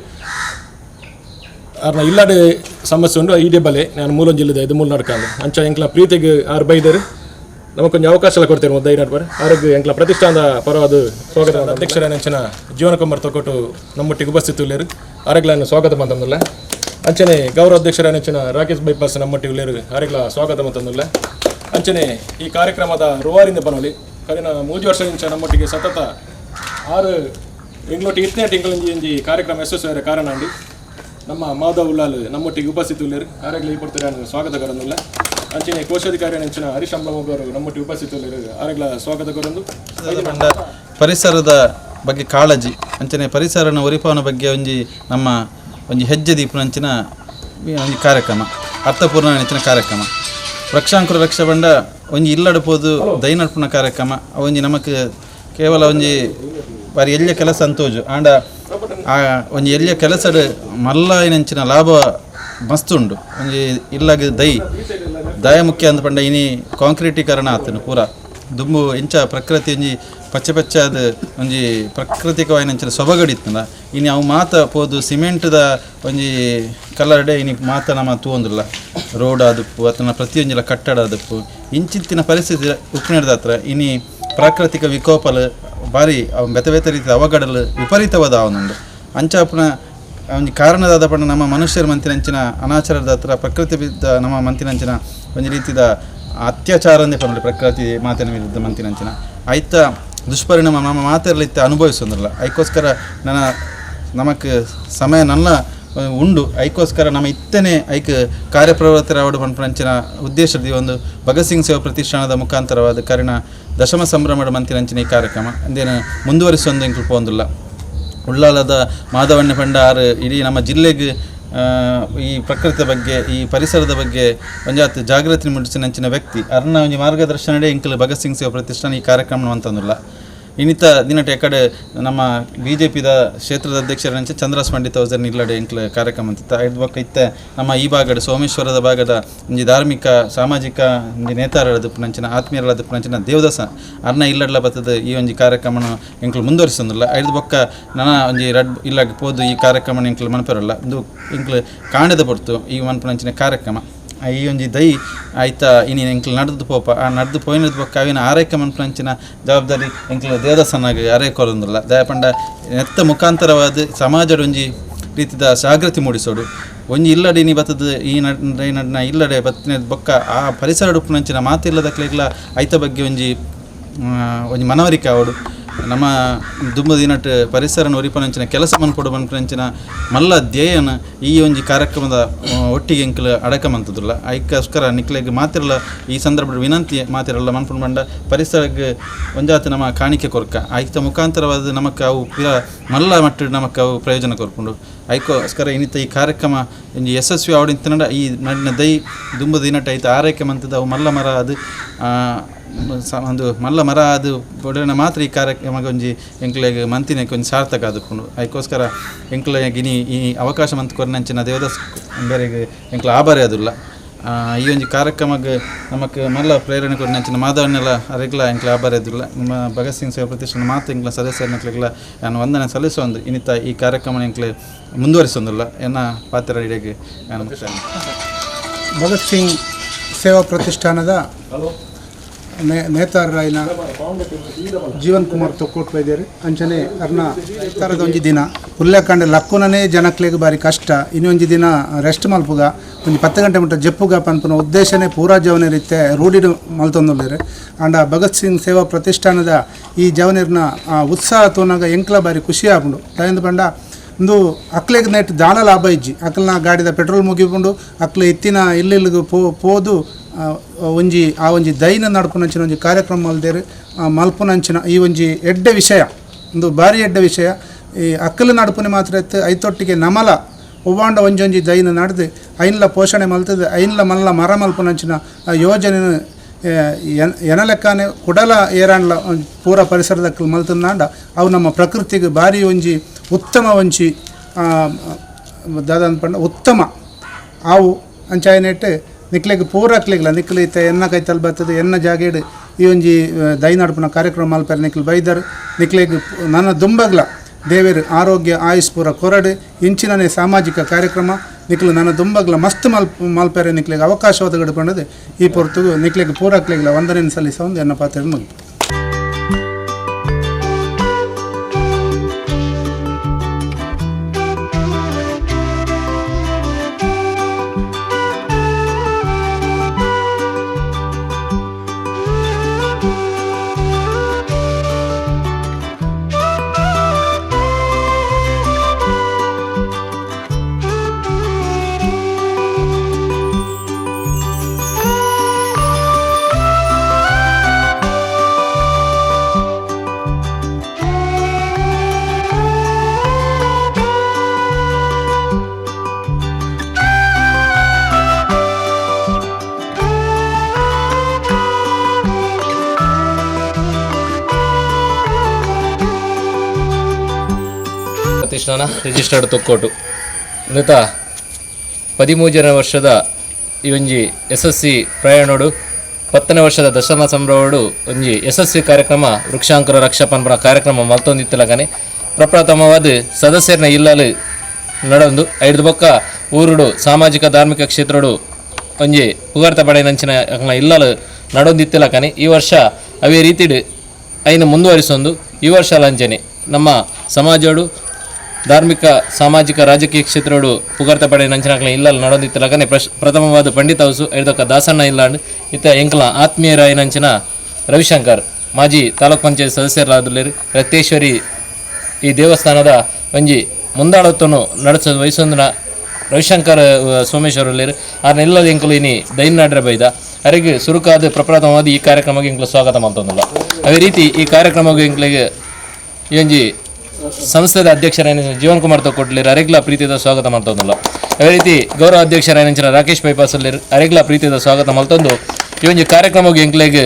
ಅವ್ರನ್ನ ಇಲ್ಲಾಡೆ ಸಮಸ್ಯೆ ಉಂಟು ಈ ಡಬ್ಬಲೆ ನಾನು ಮೂಲೊಂಜಿಲ್ಲದೆ ಇದು ಮೂಲ ನಡ್ಕೊಂಡು ಅಂಚ ಎಂಕ್ಲ ಪ್ರೀತಿಗೆ ಆರು ಬೈದರು ನಮಗೊಂದು ಅವಕಾಶ ಎಲ್ಲ ಕೊಡ್ತೇವೆ ಒಂದು ದೈನ ಅವ್ರಿಗೆ ಎಂಕ್ಲ ಪ್ರತಿಷ್ಠಾನದ ಪರವಾದ ಸ್ವಾಗತ ಅಧ್ಯಕ್ಷರ ನೆಂಚಿನ ಜೀವನ ಕುಮಾರ್ ತೊಗೊಟ್ಟು ನಮ್ಮೊಟ್ಟಿಗೆ ಉಪಸ್ಥಿತಿ ಉಳ್ಳೇರು ಅವರಿಗ್ಲನ್ನು ಸ್ವಾಗತ ಮಂತಂದಿಲ್ಲ ಅಂಚನೆ ಗೌರವ ಅಧ್ಯಕ್ಷರ ನೆಂಚಿನ ರಾಕೇಶ್ ಬೈಪಾಸ್ ನಮ್ಮೊಟ್ಟಿಗೆ ಉಳ್ಳೇರು ಅವರಿಗ್ಲ ಸ್ವಾಗತ ಮಂತಂದಿಲ್ಲ ಅಂಚನೆ ಈ ಕಾರ್ಯಕ್ರಮದ ರುವಾರಿಂದ ಬನೋಲಿ ಕರಿನ 3 ವರ್ಷದಿಂದ ನಮ್ಮೊಟ್ಟಿಗೆ ಸತತ 6 ಎಂಗ್ಲೊಟ್ಟಿ 8ನೇ ತಿಂಗಳಂಜಿ ಕಾರ್ಯಕ್ರಮ ಯಶಸ್ವಿಯಾದ ಕಾರಣ ಅಂಡಿ ನಮ್ಮ ಮಾಧವ್ ಉಳ್ಳಾಲ್ ನಮ್ಮೊಟ್ಟಿಗೆ ಉಪಸ್ಥಿತಿ ಉಳ್ಳೇರು ಆರೆಗ್ಲ ಈ ಕೊಡ್ತಾರೆ ಸ್ವಾಗತಗರನ್ನುಲ್ಲ ಅಂಚನೆ ಕೋಶಾಧಿಕಾರಿ ನೆಂಚಿನ ಹರೀಶ್ ಅಂಬಲಮಗವರು ನಮ್ಮೊಟ್ಟಿಗೆ ಉಪಸ್ಥಿತಿ ಉಳ್ಳೇರು ಆರೆಗ್ಲ ಸ್ವಾಗತಗರೊಂದು ಪರಿಸರದ ಬಗ್ಗೆ ಕಾಳಜಿ ಅಂಚನೆ ಪರಿಸರನ ಒರಿಪವನ ಬಗ್ಗೆ ಒಂಜಿ ನಮ್ಮ ಒಂಜಿ ಹೆಜ್ಜೆ ದೀಪನಂಚಿನ ಒಂಜಿ ಕಾರ್ಯಕ್ರಮ ಅರ್ಥಪೂರ್ಣ ನೆಂಚಿನ ಕಾರ್ಯಕ್ರಮ ವೃಕ್ಷಾಂಕುರ ರಕ್ಷ ಬಂಡ ಒಂಜಿ ಇಲ್ಲಡಪೋದು ದೈನಡ್ಪುನ ಕಾರ್ಯಕ್ರಮ ಒಂಜಿ ನಮಕ್ ಕೇವಲ ಒಂಜಿ ಬಾರಿ ಎಲ್ಲಿಯ ಕೆಲಸ ಅಂತೋಜು ಆಂಡ ಆ ಒಂಜಿ ಎಲ್ಲಿಯ ಕೆಲಸಡ್ ಮಲ್ಲ ಏನಂಚಿನ ಲಾಭ ಮಸ್ತ್ ಉಂಡು ಒಂಜಿ ಇಲ್ಲಾಗ ದಯ ಮುಖ್ಯ ಅಂತ ಪಂಡ ಇನಿ ಕಾಂಕ್ರೀಟೀಕರಣ ಆತನು ಪೂರ ದುಂಬು ಇಂಚ ಪ್ರಕೃತಿ ಒಂಜಿ ಪಚ್ಚೆ ಪಚ್ಚಾದ ಒಂಜಿ ಪ್ರಾಕೃತಿಕವಾಯಿನಂಚಿನ ಸೊಬಗಡಿತ್ತಂಡ ಇನಿ ಅವು ಮಾತ ಪೋದು ಸಿಮೆಂಟ್ದ ಒಂಜಿ ಕಲರ್ಡೆ ಇನಿ ಮಾತ ನಮ್ಮ ತೂವೊಂದುಲ್ಲ ರೋಡ್ ಆದಪ್ಪು ಅಥವಾ ಪ್ರತಿಯೊಂಜಿಲ ಕಟ್ಟಡ ಆದಪ್ಪು ಇಂಚಿತ್ತಿನ ಪರಿಸ್ಥಿತಿ ಉಪ್ಪಿನಡ್ದ ಹತ್ರ ಇನಿ ಪ್ರಾಕೃತಿಕ ವಿಕೋಪಲು ಭಾರಿ ಬೆತೆ ಬೆತೆ ರೀತಿಯ ಅವಘಡಲು ವಿಪರೀತವಾದ ಅವನುಂಡು ಅಂಚಾಪುನ ಒಂಜಿ ಕಾರಣದಾದ ಪಂಡ ನಮ್ಮ ಮನುಷ್ಯರ ಮಂತಿನಂಚಿನ ಅನಾಚಾರದ ಹತ್ರ ಪ್ರಕೃತಿ ಬಿದ್ದ ನಮ್ಮ ಮಂತಿನಂಚಿನ ಒಂಜಿ ರೀತಿದ ಅತ್ಯಾಚಾರ ಅಂದೇ ಪಂಡ ಪ್ರಕೃತಿ ಮಾತಿನ ವಿರುದ್ಧ ಮಂತಿನಂಚಿನ ಐತ ದುಷ್ಪರಿಣಾಮ ನಮ್ಮ ಮಾತೆರ್ಲಿತ್ತ ಅನುಭವಿಸೋದಿಲ್ಲ ಐಕೋಸ್ಕರ ನಮಕ್ ಸಮಯ ನನ್ನ ಉಂಡು ಐಕೋಸ್ಕರ ನಮ್ಮ ಇತ್ತನೇ ಐಕ್ ಕಾರ್ಯಪ್ರವೃತ್ತರಾವಡು ಪಂಪಂಚಿನ ಉದ್ದೇಶದ ಒಂದು ಭಗತ್ ಸಿಂಗ್ ಸೇವಾ ಪ್ರತಿಷ್ಠಾನದ ಮುಖಾಂತರವಾದ ಕಾರಣ ದಶಮ ಸಂಭ್ರಮದ ಮಂತಿನಂಚಿನ ಈ ಕಾರ್ಯಕ್ರಮ ಅಂದೇನು ಮುಂದುವರಿಸೊಂದು ಇಂಕ್ಲು ಪೋಂದಿಲ್ಲ ಉಳ್ಳಾಲದ ಮಾಧವಣ್ಣ ಪಂಡಾರ್ ಇಡೀ ನಮ್ಮ ಜಿಲ್ಲೆಗೆ ಈ ಪ್ರಕೃತಿಯ ಬಗ್ಗೆ ಈ ಪರಿಸರದ ಬಗ್ಗೆ ಒಂಜಾತ್ ಜಾಗೃತಿ ಮೂಡಿಸಿನಂಚಿನ ವ್ಯಕ್ತಿ ಅರ್ನ ಒಂಜಿ ಮಾರ್ಗದರ್ಶನಡೆ ಇಂಕ್ಲು ಭಗತ್ ಸಿಂಗ್ ಸೇವಾ ಪ್ರತಿಷ್ಠಾನ ಈ ಕಾರ್ಯಕ್ರಮ ಅಂತಂದಿಲ್ಲ ಇನ್ನಿತ ದಿನಟ ಎಕಡೆ ನಮ್ಮ BJPದ ಕ್ಷೇತ್ರದ ಅಧ್ಯಕ್ಷರಂಚೆ ಚಂದ್ರಾಸ್ ಪಂಡಿತ್ ಅವಜರ್ ನಿಲ್ಲಡೆ ಇಂಕ್ಲ ಕಾರ್ಯಕ್ರಮ ಅಂತಿತ್ತ ಐದು ಬೊಕ್ಕ ಇತ್ತೆ ನಮ್ಮ ಈ ಭಾಗದ ಸೋಮೇಶ್ವರದ ಭಾಗದ ಒಂಜಿ ಧಾರ್ಮಿಕ ಸಾಮಾಜಿಕ ಒಂಜಿ ನೇತಾರರದು ನಂಚಿನ ಆತ್ಮೀಯರದು ನಂಚಿನ ದೇವದಾಸ ಅರ್ನ ಇಲ್ಲಡ್ಲ ಬತ್ತದ ಈ ಒಂಜಿ ಕಾರ್ಯಕ್ರಮನ ಇಂಕ್ಲು ಮುಂದುವರಿಸೋದಿಲ್ಲ ಐದು ಬೊಕ್ಕ ನನ್ನ ಒಂಜಿ ಇಲ್ಲಾಗ ಪೋದು ಈ ಕಾರ್ಯಕ್ರಮ ಇಂಕ್ಲು ಮನ್ಪರಲ್ಲ ಇದು ಇಂಕ್ಲು ಕಾಣದ ಪೊರ್ತು ಈ ಮನ್ಪನಂಚಿನ ಕಾರ್ಯಕ್ರಮ ಈ ಒಂಜಿ ಆಯ್ತಾ ಇನಿ ಎಂಕ್ಲು ನಡೆದು ಪೋಪ ಆ ನಡೆದು ಪೋಯಿನದ ಬೊಕ್ಕ ಅವಿನ ಆರೈಕೆ ಮನ್ಪಂಚಿನ ಜವಾಬ್ದಾರಿ ಎಂಕ್ಲು ದೇವದಾಸನಾಗಿ ಆರೈಕೊರೊಂದಿಲ್ಲ ದಯಪಂಡ ನೆತ್ತ ಮುಖಾಂತರವಾದ ಸಮಾಜದ ಒಂಜಿ ರೀತಿದ ಜಾಗೃತಿ ಮೂಡಿಸೋಡು ಒಂಜಿ ಇಲ್ಲಡೆ ನೀ ಬತ್ತದ ಈ ನಡ್ನ ಇಲ್ಲಡೆ ಬತ್ತಿನ ಬೊಕ್ಕ ಆ ಪರಿಸರ ಉಪ್ಪುನಂಚಿನ ಮಾತಿಲ್ಲದ ಕ್ಲೇಗ್ಲ ಐತ ಬಗ್ಗೆ ಒಂಜಿ ಮನವರಿಕೆ ಆವಡು ನಮ್ಮ ದುಂಬ ದಿನಟ್ ಪರಿಸರನ ಒರಿಪನಂಚಿನ ಕೆಲಸ ಮನ್ಪೊಡು ಮನ್ಪನಂಚಿನ ಮಲ್ಲ ಧ್ಯೇಯನ ಈ ಒಂಜಿ ಕಾರ್ಯಕ್ರಮದ ಒಟ್ಟಿಗೆ ಎಂಕಲು ಅಡಕಮಂತದಿಲ್ಲ ಐಕೋಸ್ಕರ ನಿಕ್ಲೆಗ್ ಮಾತಿರಲ್ಲ ಈ ಸಂದರ್ಭದ ವಿನಂತಿ ಮಾತಿರಲ್ಲ ಮನ್ಪುಂಡು ಬಂಡ ಪರಿಸರಕ್ಕೆ ಒಂಜಾತ ನಮ್ಮ ಕಾಣಿಕೆ ಕೊರ್ಕ ಐತ ಮುಖಾಂತರವಾದ ನಮಕ್ ಅವು ಮಲ್ಲ ಮಟ್ಟ ನಮಕ್ ಅವು ಪ್ರಯೋಜನ ಕೊರ್ಪುಂಡು ಐಕೋಸ್ಕರ ಇನ್ನಿತ ಈ ಕಾರ್ಯಕ್ರಮ ಒಂಜಿ ಯಶಸ್ವಿ ಆವಡಿಂತನಡ ಈ ನಡಿನ ದುಂಬ ದಿನಟ್ ಐತ ಆರೈಕೆ ಮಂತದ ಅವು ಮಲ್ಲ ಮರ ಅದು ಒಂದು ಮಲ್ಲ ಮರ ಅದು ಒಡನೆ ಮಾತ್ರ ಈ ಕಾರ್ಯಕ್ರಮಕ್ಕೆ ಒಂಜಿ ಎಂಕ್ಲೆಗೆ ಮಂತಿನಕ್ಕೆ ಒಂದು ಸಾರ್ಥಕ ಆದುಕೊಂಡು ಅದಕ್ಕೋಸ್ಕರ ಎಂಕ್ಲೆಗೆ ಈ ಅವಕಾಶ ಮಂತ್ ಕೊರನಂಚಿನ ದೇವದಾಸ್ ಬೇರೆಗೆ ಎಂಕ್ಲ ಆಭಾರಿ ಅದಿಲ್ಲ ಈ ಒಂಜಿ ಕಾರ್ಯಕ್ರಮಕ್ಕೆ ನಮಕ್ ಮಲ್ಲ ಪ್ರೇರಣೆ ಕೊರನಂಚಿನ ಮಾಧವನ್ನೆಲ್ಲ ಅರೆಗ್ಲ ಎಂಕ್ಲ ಆಭಾರಿ ಅದಿಲ್ಲ ನಮ್ಮ ಭಗತ್ ಸಿಂಗ್ ಸೇವಾ ಪ್ರತಿಷ್ಠಾನ ಮಾತ್ರ ಎಂಕ್ಲ ಸದಸ್ಯರನ್ನೆಲ್ಲ ನಾನು ವಂದನೆ ಸಲ್ಲಿಸೊಂದು ಇನ್ನಿತ ಈ ಕಾರ್ಯಕ್ರಮ ಎಂಕ್ಲೆ ಮುಂದುವರಿಸೊಂದಿಲ್ಲ ಎನ್ನ ಪಾತ್ರ ಇಡೆಗೆ ನಾನು ಭಗತ್ ಸಿಂಗ್ ಸೇವಾ ಪ್ರತಿಷ್ಠಾನದ ನೇತಾರರಾಯಿನ ಜೀವನ್ ಕುಮಾರ್ ತೊಕ್ಕೋಟ್ ವೈದ್ಯರು ಅಂಚನೆ ಅರ್ನ ಥರದ ಒಂಜಿ ದಿನ ಉಲ್ಲೇಖಂಡ ಲಕ್ಕುನೇ ಜನಕ್ಲೆಗ್ ಬಾರಿ ಕಷ್ಟ ಇನ್ನೊಂಜಿ ದಿನ ರೆಸ್ಟ್ ಮಲ್ಪುಗ ಒಂದು 10 ಗಂಟೆ ಮುಟ್ಟ ಜಪ್ಪುಗ ಪನ್ಪುನ ಉದ್ದೇಶನೇ ಪೂರಾ ಜವನ ರೀತಿ ರೂಢಿಡು ಮಲ್ತೊಂದುಲ್ಲೇರು ಅಂಡ ಭಗತ್ ಸಿಂಗ್ ಸೇವಾ ಪ್ರತಿಷ್ಠಾನದ ಈ ಜವನಿರ್ನ ಉತ್ಸಾಹ ತೋನಾಗ ಎಂಕ್ಲ ಬಾರಿ ಖುಷಿ ಆಪುಂಡು ತಾಯಂದು ಪಂಡ ಒಂದು ಅಕ್ಲೆಗ್ ನೆಟ್ ದಾನ ಲಾಭ ಇಜ್ಜಿ ಅಕ್ಲನ ಗಾಡಿದ ಪೆಟ್ರೋಲ್ ಮುಗಿಪುಂಡು ಅಕ್ಲೆ ಇತ್ತಿನ ಇಲ್ಲಿಗೆ ಪೋದು ಒಂಜಿ ದೈನ ನಡ್ಪುನಂಚಿನ ಒಂಜಿ ಕಾರ್ಯಕ್ರಮ ಮಲ್ದೇರು ಮಲ್ಪುನಂಚಿನ ಈ ಒಂಜಿ ಎಡ್ಡೆ ವಿಷಯ ಒಂದು ಭಾರಿ ಎಡ್ಡೆ ವಿಷಯ ಈ ಅಕ್ಕಲು ನಡ್ಪುನೆ ಮಾತ್ರ ಐತೊಟ್ಟಿಗೆ ನಮಲ ಒವ್ವಾಂಡ ಒಂಜೊಂಜಿ ದೈನ ನಡೆದು ಐನ್ಲ ಪೋಷಣೆ ಮಲ್ತದೆ ಐನ್ಲ ಮಲ್ಲ ಮರ ಮಲ್ಪುನಂಚಿನ ಯೋಜನೆ ಎನಲೆಕ್ಕನೆ ಕುಡಲ ಏರಾಂಡ್ಲ ಪೂರ ಪರಿಸರದಕ್ಕಲು ಮಲ್ತಂದಾಂಡ ಅವು ನಮ್ಮ ಪ್ರಕೃತಿಗೆ ಭಾರಿ ಒಂಜಿ ಉತ್ತಮ ಒಂಜಿ ದಾದ ಪಂಡ ಉತ್ತಮ ಅವು ಅಂಚಾಯನೆಟ್ಟು ನಿಕ್ಲೆಗ್ ಪೂರಕ್ಲಿಗ್ಲ ನಿಕ್ಲು ಇತ್ತ ಎನ್ನ ಕೈತಲ್ ಬರ್ತದೆ ಎನ್ನ ಜಾಗೇಡು ಈ ಒಂಜಿ ದೈನಡ್ಪುನ ಕಾರ್ಯಕ್ರಮ ಮಲ್ಪರೆ ನಿಕ್ಲು ಬೈದರು ನಿಕ್ಲೆಗ್ ನನ್ನ ದುಂಬಗ್ಲ ದೇವೇರು ಆರೋಗ್ಯ ಆಯುಷ್ ಪೂರ ಕೊರಡು ಇಂಚಿನನೇ ಸಾಮಾಜಿಕ ಕಾರ್ಯಕ್ರಮ ನಿಕ್ಲು ನನ್ನ ದುಂಬಗ್ಲ ಮಸ್ತ್ ಮಲ್ಪರೆ ನಿಕ್ಲೆಗ್ ಅವಕಾಶ ಒದಗಡ್ಕೊಂಡದು ಈ ಪೊರ್ತು ನಿಕ್ಲೆಗ್ ಪೂರಕ್ಲಿಗ್ಲ ವಂದನೆ ಸಲ್ಲಿಸ ಒಂದು ಎನ್ನ ಪಾತ್ರ ಮುಗಿತು. ಪ್ರತಿಷ್ಠಾನ ರಿಜಿಸ್ಟರ್ಡ್ ತೊಕ್ಕೋಟು ಇಂದತ 13ನೇ ವರ್ಷದ ಈ ಒಂಜಿ SSC ಪ್ರಯಾಣೋಡು 10ನೇ ವರ್ಷದ ದಶಮ ಸಂಭ್ರಮಡು ಒಂಜಿ SSC ಕಾರ್ಯಕ್ರಮ ವೃಕ್ಷಾಂಕುರ ರಕ್ಷಾಪನ್ಪನ ಕಾರ್ಯಕ್ರಮ ಮಲ್ತೊಂದಿತ್ತಲಗನೆ ಪ್ರಪ್ರಥಮವಾದ ಸದಸ್ಯರನ್ನ ಇಲ್ಲಲು ನಡೊಂದು ಐದು ಪಕ್ಕ ಊರುಡು ಸಾಮಾಜಿಕ ಧಾರ್ಮಿಕ ಕ್ಷೇತ್ರಡು ಒಂಜಿ ಪುಗಾರ್ತ ಪಡೆಯಂಚಿನ ಇಲ್ಲಲು ನಡೊಂದಿತ್ತಿಲಕನೆ ಈ ವರ್ಷ ಅವೇ ರೀತಿಡು ಐನು ಮುಂದುವರಿಸೊಂದು ಈ ವರ್ಷ ಲಂಚನೆ ನಮ್ಮ ಸಮಾಜಡು ಧಾರ್ಮಿಕ ಸಾಮಾಜಿಕ ರಾಜಕೀಯ ಕ್ಷೇತ್ರಡು ಪುಗಾರ್ತ ಪಡೆಯಂಚಿನ ಇಲ್ಲಲು ನಡೊಂದಿತ್ತಿಲಕನೆ ಪ್ರಥಮವಾದ ಪಂಡಿತ ಹೌಸು ಐದಕ್ಕ ದಾಸಣ್ಣ ಇಲ್ಲಾಂಡು ಇತ್ತ ಎಂಕಲ ಆತ್ಮೀಯರಾಯನಂಚಿನ ರವಿಶಂಕರ್ ಮಾಜಿ ತಾಲೂಕ್ ಪಂಚಾಯತ್ ಸದಸ್ಯರಾದುಲ್ಲೇರು ರಕ್ತೇಶ್ವರಿ ಈ ದೇವಸ್ಥಾನದ ಒಂಜಿ ಮುಂದಾಳತ್ವನು ನಡೆಸೋದು ವಹಿಸೊಂದಿನ ರವಿಶಂಕರ್ ಸೋಮೇಶ್ವರಲ್ಲೇರು ಆರ್ನೆಲ್ಲದ ಎಂಕಲು ಇನಿ ದೈನಾಡ್ರೆ ಬೈದ ಅವರಿಗೆ ಸುರುಕಾದ ಪ್ರಪ್ರಥಮವಾದ ಈ ಕಾರ್ಯಕ್ರಮಕ್ಕೆ ಎಂಕಲು ಸ್ವಾಗತ ಮಾಡ್ತಂದಿಲ್ಲ ಅದೇ ರೀತಿ ಈ ಕಾರ್ಯಕ್ರಮಕ್ಕೆ ಎಂಕಲಿಗೆ ಈ ಒಂಜಿ ಸಂಸ್ಥೆದ ಅಧ್ಯಕ್ಷರಾಯನ ಜೀವನ್ ಕುಮಾರ್ ತೊಕ್ಕೊಟ್ಲೇರು ಅರೆಗ್ಲ ಪ್ರೀತಿದ ಸ್ವಾಗತ ಮಾಡ್ತಂದಿಲ್ಲ ಅದೇ ರೀತಿ ಗೌರವ ಅಧ್ಯಕ್ಷರಾಯನ ರಾಕೇಶ್ ಬೈಪಾಸಲ್ಲೇರು ಅರೆಗ್ಲ ಪ್ರೀತಿದ ಸ್ವಾಗತ ಮಾಡ್ತಂದು ಈ ಒಂಜಿ ಕಾರ್ಯಕ್ರಮಕ್ಕೆ ಎಂಕಲಿಗೆ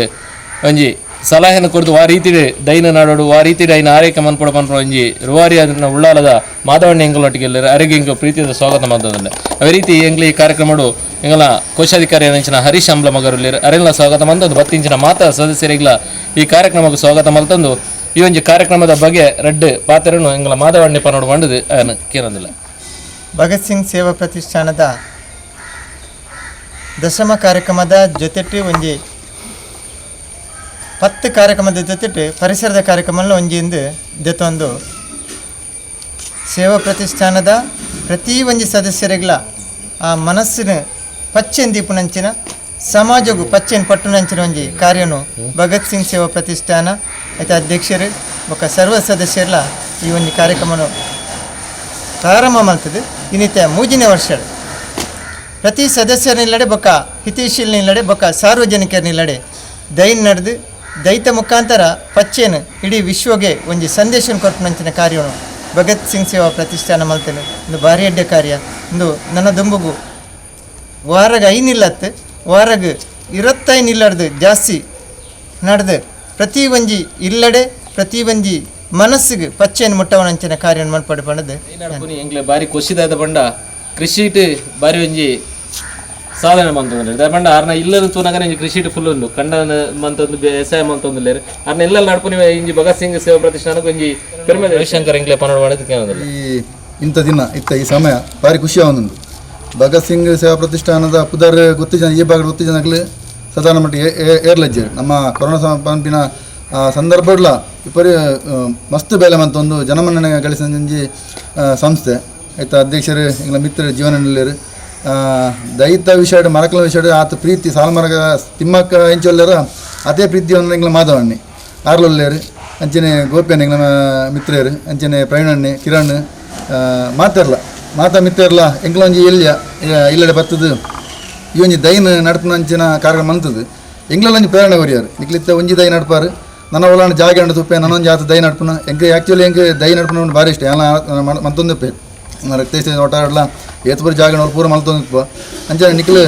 ಒಂಜಿ ಸಲಹೆಯನ್ನು ಕೊಡ್ದು ಆ ರೀತಿ ದೈನ ನಾಡೋಡು ಆ ರೀತಿ ಐನ ಆರೈಕೆ ಮನ್ಪಡ ಪನ್ಪಡ ಒಂಜಿ ರುವಾರಿ ಅದನ್ನ ಉಳ್ಳಾಲದ ಮಾಧವಣ್ಣ ಎಂಗಲೊಟ್ಟಿಗೆ ಅರೆಗೆ ಎಂಗ ಪ್ರೀತಿಯ ಸ್ವಾಗತ ಮಾಡ್ತದೆ ಅದೇ ರೀತಿ ಎಂಗ್ಲಿ ಈ ಕಾರ್ಯಕ್ರಮಡು ಎಂಗಲ ಕೋಶಾಧಿಕಾರಿ ಅಂಚಿನ ಹರೀಶ್ ಅಂಬ್ಲ ಮಗರುಲ್ಲೇರು ಅರೆಲ್ಲ ಸ್ವಾಗತ ಮಂತಂದು ಬತ್ತಿಂಚಿನ ಮಾತಾ ಸದಸ್ಯರಿಗ್ಲ ಈ ಕಾರ್ಯಕ್ರಮಕ್ಕೆ ಸ್ವಾಗತ ಮಲ್ತಂದು ಈ ಒಂಜಿ ಕಾರ್ಯಕ್ರಮದ ಬಗ್ಗೆ ರೆಡ್ ಪಾತ್ರನು ಎಂಗಲ ಮಾಧವಣ್ಣ ಪನೋಡು ಮಂಡದು ಅವನು ಕೇಳೋದಿಲ್ಲ. ಭಗತ್ ಸಿಂಗ್ ಸೇವಾ ಪ್ರತಿಷ್ಠಾನದ ದಶಮ ಕಾರ್ಯಕ್ರಮದ ಜೊತೆಟ್ಟು ಒಂಜಿ 10 ಕಾರ್ಯಕ್ರಮದ ಜೊತೆಟ್ಟು ಪರಿಸರದ ಕಾರ್ಯಕ್ರಮ ಒಂಜಿಂದು ದೆತ್ತೊಂದು ಸೇವಾ ಪ್ರತಿಷ್ಠಾನದ ಪ್ರತಿ ಒಂಜಿ ಸದಸ್ಯರಿಗ್ಲ ಆ ಮನಸ್ಸಿನ ಪಚ್ಚೆನ್ ದೀಪುನಂಚಿನ ಸಮಾಜಗೂ ಪಚ್ಚೆನ್ ಪಟ್ಟುನಂಚಿನ ಒಂಜಿ ಕಾರ್ಯನು ಭಗತ್ ಸಿಂಗ್ ಸೇವಾ ಪ್ರತಿಷ್ಠಾನ ಐತ ಅಧ್ಯಕ್ಷರು ಬೊಕ್ಕ ಸರ್ವ ಸದಸ್ಯರ್ಲ ಈ ಒಂದು ಕಾರ್ಯಕ್ರಮನು ಪ್ರಾರಂಭ ಮಾಡ್ತದೆ ಇನ್ನಿತ 3ನೇ ವರ್ಷ ಪ್ರತಿ ಸದಸ್ಯರನಿಲ್ಲಡೆ ಬೊಕ್ಕ ಹಿತೈಷಿಲ್ನಿಲ್ಲಡೆ ಬೊಕ್ಕ ಸಾರ್ವಜನಿಕರನಿಲ್ಲಡೆ ದೈನ್ ನಡೆದು ದೈತ ಮುಖಾಂತರ ಪಚ್ಚೇನು ಇಡೀ ವಿಶ್ವಗೆ ಒಂದು ಸಂದೇಶ ಕೊಟ್ಟನಂಚಿನ ಕಾರ್ಯವನ್ನು ಭಗತ್ ಸಿಂಗ್ ಸೇವಾ ಪ್ರತಿಷ್ಠಾನ ಮಲ್ತೇನೆ ಒಂದು ಭಾರಿ ಅಡ್ಡ ಕಾರ್ಯ ಒಂದು ನನ್ನ ದುಂಬುಗು ವಾರಗ 5 ನಿಲ್ಲತ್ತು ವಾರಗ 25 ನಿಲ್ಲಡ್ದು ಜಾಸ್ತಿ ನಡೆದು ಪ್ರತಿ ಒಂಜಿ ಇಲ್ಲಡೆ ಪ್ರತಿ ಒಂಜಿ ಮನಸ್ಸಿಗೆ ಪಚ್ಚೇನು ಮುಟ್ಟವನಂಚಿನ ಕಾರ್ಯ ಮಲ್ಪಡೆ ಪಡೆದು ಎಂಗ್ಲೆ ಬಾರಿ ಖುಷಿದಾದ ಬಂಡ ಕೃಷಿ ಬಾರಿ ಒಂಜಿ ಸಾಧನೆ ಮಂತಂದ್ರೆ ಬಂಡ ಆರ್ನ ಇಲ್ಲರು ತೂನಗನೆ ಕೃಷಿ ಫುಲ್ ಉಂಡು ಕಂಡ ಮಂತೊಂದು ವ್ಯವಸಾಯ ಮಂತೊಂದುಲ್ಲೇರು ಆರ್ನ ಎಲ್ಲ ನಡ್ಪುನಿ ಇಂಜಿ ಭಗತ್ ಸಿಂಗ್ ಸೇವಾ ಪ್ರತಿಷ್ಠಾನಕ್ಕೆ ಒಂಜಿ ಪೆರ್ಮೆ ರವಿಶಂಕರ್ ಎಂಗ್ಲೆ ಪನೋಡು ಮಾಡೋದಕ್ಕೆ ಈ ಇಂಥ ದಿನ ಈ ಸಮಯ ಭಾರಿ ಖುಷಿ ಆವೊಂದುಂಡು ಭಗತ್ ಸಿಂಗ್ ಸೇವಾ ಪ್ರತಿಷ್ಠಾನದ ಪುದರ್ ಗೊತ್ತು ಜನ ಈ ಭಾಗದ ಗೊತ್ತು ಜನಗಳು ಸಾಧಾರಣ ಮಟ್ಟಿಗೆ ಏರ್ಲಜ್ಜೆ ನಮ್ಮ ಕೊರೋನಾ ಪಂಪಿನ ಸಂದರ್ಭಡ್ಲ ಇಪ್ಪರಿ ಮಸ್ತ್ ಬೇಲೆ ಮಂತ ಒಂದು ಜನಮನ್ನಣೆ ಗಳಿಸಿದ ಒಂಜಿ ಸಂಸ್ಥೆ ಆಯ್ತಾ ಅಧ್ಯಕ್ಷರು ಎಂಗ್ಲ ಮಿತ್ರ ಜೀವನಲ್ಲಿರು ದೈತ ವಿಷಯ ಮರಕಲ ವಿಷಯ ಆತ ಪ್ರೀತಿ ಸಾಲಮರಗ ತಿಮ್ಮಕ್ಕ ಹೆಂಚೊಲ್ಲೇರ ಅದೇ ಪ್ರೀತಿ ಒಂದು ಎಂಗ್ಲ ಮಾಧವಣ್ಣಿ ಆರ್ಲೊಲ್ಲೇರು ಅಂಚನೆ ಗೋಪಿಯಣ್ಣ ಎಂಗ್ಲ ಮಿತ್ರರು ಅಂಚನೆ ಪ್ರವೀಣಣ್ಣೆ ಕಿರಣ್ ಮಾತಾರ್ಲ ಮಿತ್ರರ್ಲ ಎಂಗ್ಲ ಒಂಜಿ ಎಲ್ಲಿಯ ಇಲ್ಲಡೆ ಬರ್ತದು ಈ ಒಂಜಿ ದೈನ್ ನಡ್ಪುನ ಅಂಚಿನ ಕಾರ್ಯಕ್ರಮ ಅಂತದ್ದು ಎಂಗ್ಲೆಲ್ಲ ಒಂಜಿ ಪ್ರೇರಣೆ ಕೊರಿಯಾರು ನಿಕ್ಲಿತ್ತ ಒಂಜಿ ದೈ ನಡ್ಪಾರು ನನ್ನ ಒಳಾಣ ಜಾಗ ಅಂಡು ತುಪ್ಪೆ ನನ್ನೊಂದು ಆತ ದೈ ನಡ್ಪುನ ಎಂಗೆ ಆ್ಯಕ್ಚುಲಿ ಎಂಗೆ ದೈ ನಡ್ಪುನ ಒಂದು ಭಾರಿ ಇಷ್ಟ ಎಲ್ಲ ಮತ್ತೊಂದು ಪೇ ರಕ್ತೇಶ ಒಟ್ಟಾಡಲ್ಲ ಏತ್ಪುರ ಜಾಗ ನೋಡಿ ಪೂರ ಮಲ್ತೊಂದು ಅಂಚೆ ನಿಕ್ಲು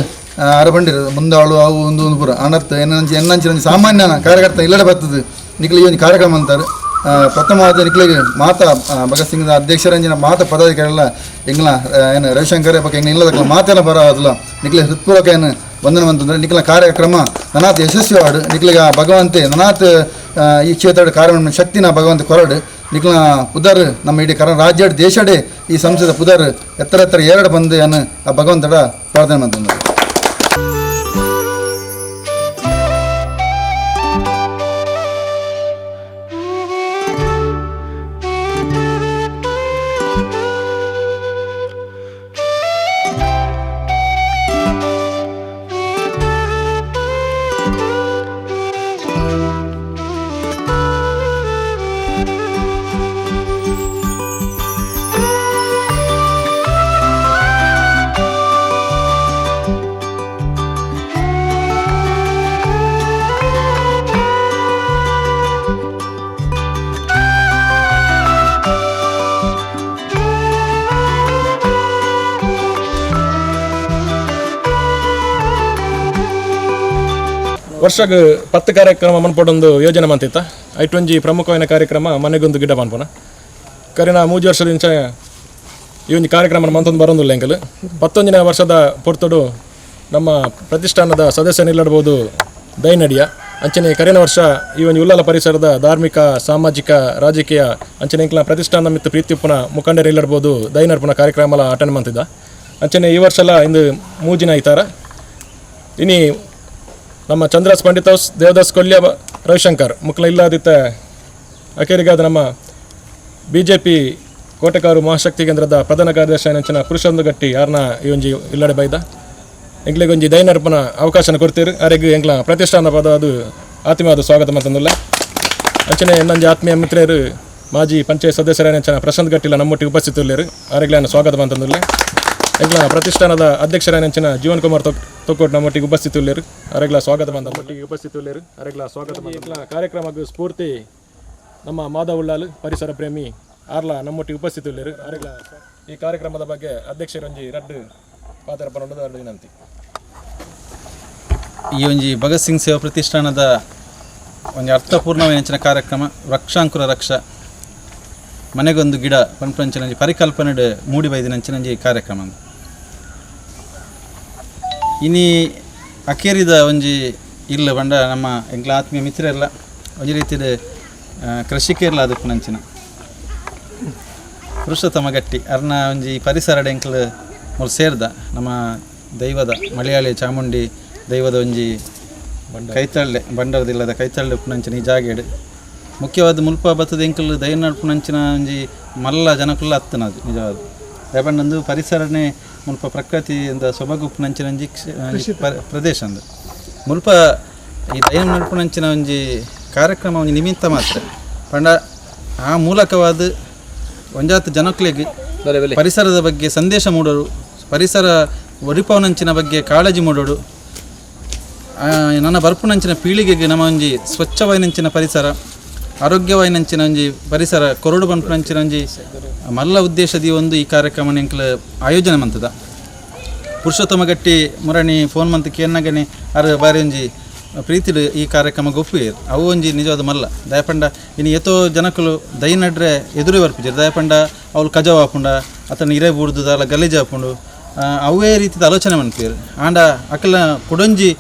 ಅರ ಬಂಡಿರು ಮುಂದಾಳು ಅವು ಒಂದು ಪೂರ ಅನರ್ಥ ಎನ್ನಂಚಿನ ಸಾಮಾನ್ಯ ಕಾರ್ಯಕರ್ತ ಇಲ್ಲಡೆ ಬರ್ತದೆ ನಿಕ್ಲಿ ಈ ಒಂದು ಕಾರ್ಯಕ್ರಮ ಅಂತಾರೆ ಪ್ರಥಮವಾದ ನಿಕ್ಲಿಗೆ ಮಾತಾ ಭಗತ್ ಸಿಂಗ್ ಅಧ್ಯಕ್ಷರಂಜಿನ ಮಾತಾ ಪದಾಧಿಕಾರಿಲ್ಲ ಎಂಗ್ಲ ಏನು ರವಿಶಂಕರ್ ಬಗ್ಗೆ ಎಂಗ್ಲ ಇಲ್ಲದಕ್ಕಲ್ಲ ಮಾತೆಲ್ಲ ಬರೋದಿಲ್ಲ ನಿಕ್ಲಿ ಹೃತ್ಪೂರ್ವಕ ಏನು ವಂದನೆ ಅಂತಂದರೆ ನಿಕ್ಲ ಕಾರ್ಯಕ್ರಮ ನನಾತ್ ಯಶಸ್ವಿ ಆಡು ನಿಕ್ಲಿಗೆ ಭಗವಂತೆ ನನಾತ್ ಈ ಕ್ಷೇತ್ರದ ಕಾರ್ಯಕ್ರಮ ಶಕ್ತಿನ ಭಗವಂತ ಕೊರಡು ನಿಕ್ಲ ಪುದರ್ ನಮ್ಮ ಇಡೀ ರಾಜ್ಯ ದೇಶಡೆ ಈ ಸಂಸ್ಥೆದ ಪುದರ್ ಎತ್ತರ ಎರಡು ಬಂದು ಏನು ಆ ಭಗವಂತಡ ಪ್ರಾರ್ಥನೆ ಅಂತಂದ್ರೆ ವರ್ಷಕ್ಕೆ 10 ಕಾರ್ಯಕ್ರಮ ಮನ್ಪಡೊಂದು ಯೋಜನೆ ಮಂತಿತ್ತ ಐಟೊಂಜಿ ಪ್ರಮುಖವಾದ ಕಾರ್ಯಕ್ರಮ ಮನೆಗೊಂದು ಗಿಡ ಮನ್ಪುನ ಕರಿನ 3 ವರ್ಷದಿಂದ ಈ ಒಂದು ಕಾರ್ಯಕ್ರಮ ಮಂತೊಂದು ಬರೋದಿಲ್ಲ ಎಂಕಲು 11ನೇ ವರ್ಷದ ಪೊರ್ತುಡು ನಮ್ಮ ಪ್ರತಿಷ್ಠಾನದ ಸದಸ್ಯ ನಿಲ್ಲಡ್ಬೋದು ದೈನಡಿಯ ಅಂಚನೆ ಕರೆನ ವರ್ಷ ಈ ಒಂದು ಉಳ್ಳಾಲ ಪರಿಸರದ ಧಾರ್ಮಿಕ ಸಾಮಾಜಿಕ ರಾಜಕೀಯ ಅಂಚನೆ ಇಂಕ್ಲ ಪ್ರತಿಷ್ಠಾನ ಮಿತ್ತು ಪ್ರೀತಿಪುನ ಮುಖಂಡರು ಇಲ್ಲಡ್ಬೋದು ದೈನರ್ಪುನ ಕಾರ್ಯಕ್ರಮ ಅಟೆಂಡ್ ಮಾಡ್ತಿದ್ದ ಅಂಚನೆ ಈ ವರ್ಷ ಇಂದು ಮೂಜಿನ ಐತಾರ ಇನಿ ನಮ್ಮ ಚಂದ್ರಾಸ್ ಪಂಡಿತ್ ಹೌಸ್ ದೇವದಾಸ್ ಕೊಲ್ಯ ರವಿಶಂಕರ್ ಮುಕ್ಲ ಇಲ್ಲಾದಿತ್ತ ಅಕೇರಿಗಾದ ನಮ್ಮ BJP ಕೋಟೆಕಾರು ಮಹಾಶಕ್ತಿ ಕೇಂದ್ರದ ಪ್ರಧಾನ ಕಾರ್ಯದರ್ಶಿ ಅಂಚಿನ ಪುರುಷೊಂದು ಗಟ್ಟಿ ಯಾರನ್ನ ಈ ಒಂಜಿ ಇಲ್ಲಡೆ ಬೈದ ಎಂಗ್ಲಿಗೆ ಒಂಜಿ ದೈನರ್ಪನ ಅವಕಾಶನ ಕೊಡ್ತೀರಿ ಅರೆಗೆ ಎಂಗ್ಲ ಪ್ರತಿಷ್ಠಾನ ಪದ ಅದು ಆತ್ಮೀಯವಾದ ಸ್ವಾಗತ ಮತ್ತೊಂದಿಲ್ಲ ಅಂಚನೆ ನಂಜಿ ಆತ್ಮೀಯ ಮಿತ್ರರು ಮಾಜಿ ಪಂಚಾಯತ್ ಸದಸ್ಯರ ಪ್ರಶಾಂತ್ ಗಟ್ಟಿಲ ನಮ್ಮೊಟ್ಟಿಗೆ ಉಪಸ್ಥಿತರಿಲ್ಲರು ಅರೆಗ್ಲಾನ ಸ್ವಾಗತ ಮಂತಂದಿಲ್ಲ ಎಂಗ್ಲ ಪ್ರತಿಷ್ಠಾನದ ಅಧ್ಯಕ್ಷರಾಯಂಚಿನ ಜೀವನ್ ಕುಮಾರ್ ತೊಕ್ಕೋಟ್ ನಮ್ಮೊಟ್ಟಿಗೆ ಉಪಸ್ಥಿತರಿಲ್ಲರು ಅರೆಗ್ಲ ಸ್ವಾಗತ ಬಂದ ನಮ್ಮೊಟ್ಟಿಗೆ ಉಪಸ್ಥಿತರಿಲ್ಲರು ಅರೆಗ್ಲ ಸ್ವಾಗತ ಬಂದ ಕಾರ್ಯಕ್ರಮಕ್ಕೆ ಸ್ಫೂರ್ತಿ ನಮ್ಮ ಮಾಧವ್ ಉಳ್ಳಾಲ್ ಪರಿಸರ ಪ್ರೇಮಿ ಆರ್ಲ ನಮ್ಮೊಟ್ಟಿಗೆ ಉಪಸ್ಥಿತರಿಲ್ಲರು ಅರೆಗ್ಲ ಈ ಕಾರ್ಯಕ್ರಮದ ಬಗ್ಗೆ ಅಧ್ಯಕ್ಷರಂಜಿ ರಡ್ಡು ಪಾತ್ರ ಪನ್ನೊಂದು ವಿನಂತಿ. ಈ ಒಂಜಿ ಭಗತ್ ಸಿಂಗ್ ಸೇವಾ ಪ್ರತಿಷ್ಠಾನದ ಒಂದು ಅರ್ಥಪೂರ್ಣವಾದ ಕಾರ್ಯಕ್ರಮ ವೃಕ್ಷಾಂಕುರ ರಕ್ಷ ಮನೆಗೊಂದು ಗಿಡ ಪಂಪಂಚಿನ ಪರಿಕಲ್ಪನೆ ಮೂಡಿ ಬೈದಿನಂಚಿನ ಕಾರ್ಯಕ್ರಮ ಇನಿ ಅಕೇರಿದ ಒಂಜಿ ಇಲ್ಲ ಬಂಡ ನಮ್ಮ ಎಂಗ್ಲ ಆತ್ಮೀಯ ಮಿತ್ರರೆಲ್ಲ ಒಂಜಿ ರೀತಿಯ ಕೃಷಿಕೇರ್ಲ ಅದಕ್ಕೆ ನಂಚಿನ ಪುರುಷೋತ್ತಮ ಗಟ್ಟಿ ಅರ್ನ ಒಂಜಿ ಪರಿಸರ ಎಂಕ್ಲು ಮೊಲ್ ಸೇರ್ದ ನಮ್ಮ ದೈವದ ಮಲಯಾಳಿ ಚಾಮುಂಡಿ ದೈವದ ಒಂಜಿ ಕೈತಳ್ಳೆ ಬಂಡರದಿಲ್ಲದ ಕೈತಳ್ಳೆ ಉಪ್ಪುನಂಚಿನ ಈ ಜಾಗೇಡು ಮುಖ್ಯವಾದ ಮುಲ್ಪ ಬತ್ತದ ಎಂಕಲ್ ದೈನ ಉಪ್ಪುನಂಚಿನ ಒಂಜಿ ಮಲ್ಲ ಜನಕುಲ್ಲ ಹತ್ತನದು ನಿಜವಾದ ದಯಪಂಡೊಂದು ಪರಿಸರನೇ ಮುಲ್ಪ ಪ್ರಕೃತಿ ಅಂತ ಸೊಬಗು ಉಪ್ಪುನಂಚಿನ ಒಂಜಿ ಪ್ರದೇಶ ಅಂದು ಮುಲ್ಪ ಈ ದೈನ ಉಪ್ಪುನಂಚಿನ ಒಂಜಿ ಕಾರ್ಯಕ್ರಮ ಒಂಜಿ ನಿಮಿತ್ತ ಮಾತ್ರ ಪಂಡ ಆ ಮೂಲಕವಾದ ಒಂಜಾತು ಜನಕ್ಲೆಗೆ ಪರಿಸರದ ಬಗ್ಗೆ ಸಂದೇಶ ಮೂಡೋರು ಪರಿಸರ ಒರಿಪವನಂಚಿನ ಬಗ್ಗೆ ಕಾಳಜಿ ಮೂಡೋಡು ನನ್ನ ಬರ್ಪುನಂಚಿನ ಪೀಳಿಗೆಗೆ ನಮ್ಮ ಒಂಜಿ ಸ್ವಚ್ಛವಾಯಿನಂಚಿನ ಪರಿಸರ ಆರೋಗ್ಯವಾಯಿನಂಚಿನ ಒಂಜಿ ಪರಿಸರ ಕೊರಡು ಬಂಪುನಂಚಿನ ಒಂಜಿ ಮಲ್ಲ ಉದ್ದೇಶದಿ ಒಂದು ಈ ಕಾರ್ಯಕ್ರಮ ಎಂಕ್ಲು ಆಯೋಜನೆ ಮಂತದ ಪುರುಷೋತ್ತಮ ಗಟ್ಟಿ ಮುರಣಿ ಫೋನ್ ಮಂತ್ ಕೇನ್ನಗನೆ ಅರ ಬಾರಿ ಒಂಜಿ ಪ್ರೀತಿಡು ಈ ಕಾರ್ಯಕ್ರಮ ಗೊಪ್ಪುಯರು ಅವು ಒಂಜಿ ನಿಜವಾದ ಮಲ್ಲ ದಯಪಂಡ ಇನ್ನು ಎತ್ತೋ ಜನಕುಲು ದೈ ನಡ್ರೆ ಎದುರು ಬರ್ಪಿಜರು ದಯಪಂಡ ಅವ್ಲು ಕಜಾವ್ ಹಾಪುಂಡ ಅತನ ಇರೆ ಬುಡ್ದು ಅಲ್ಲ ಗಲೀಜು ಹಾಪುಂಡು ಅವೇ ರೀತಿದ ಆಲೋಚನೆ ಮನ್ಪೇರು ಆಂಡ ಅಕಲ್ನ ಕೊಡೊಂಜಿ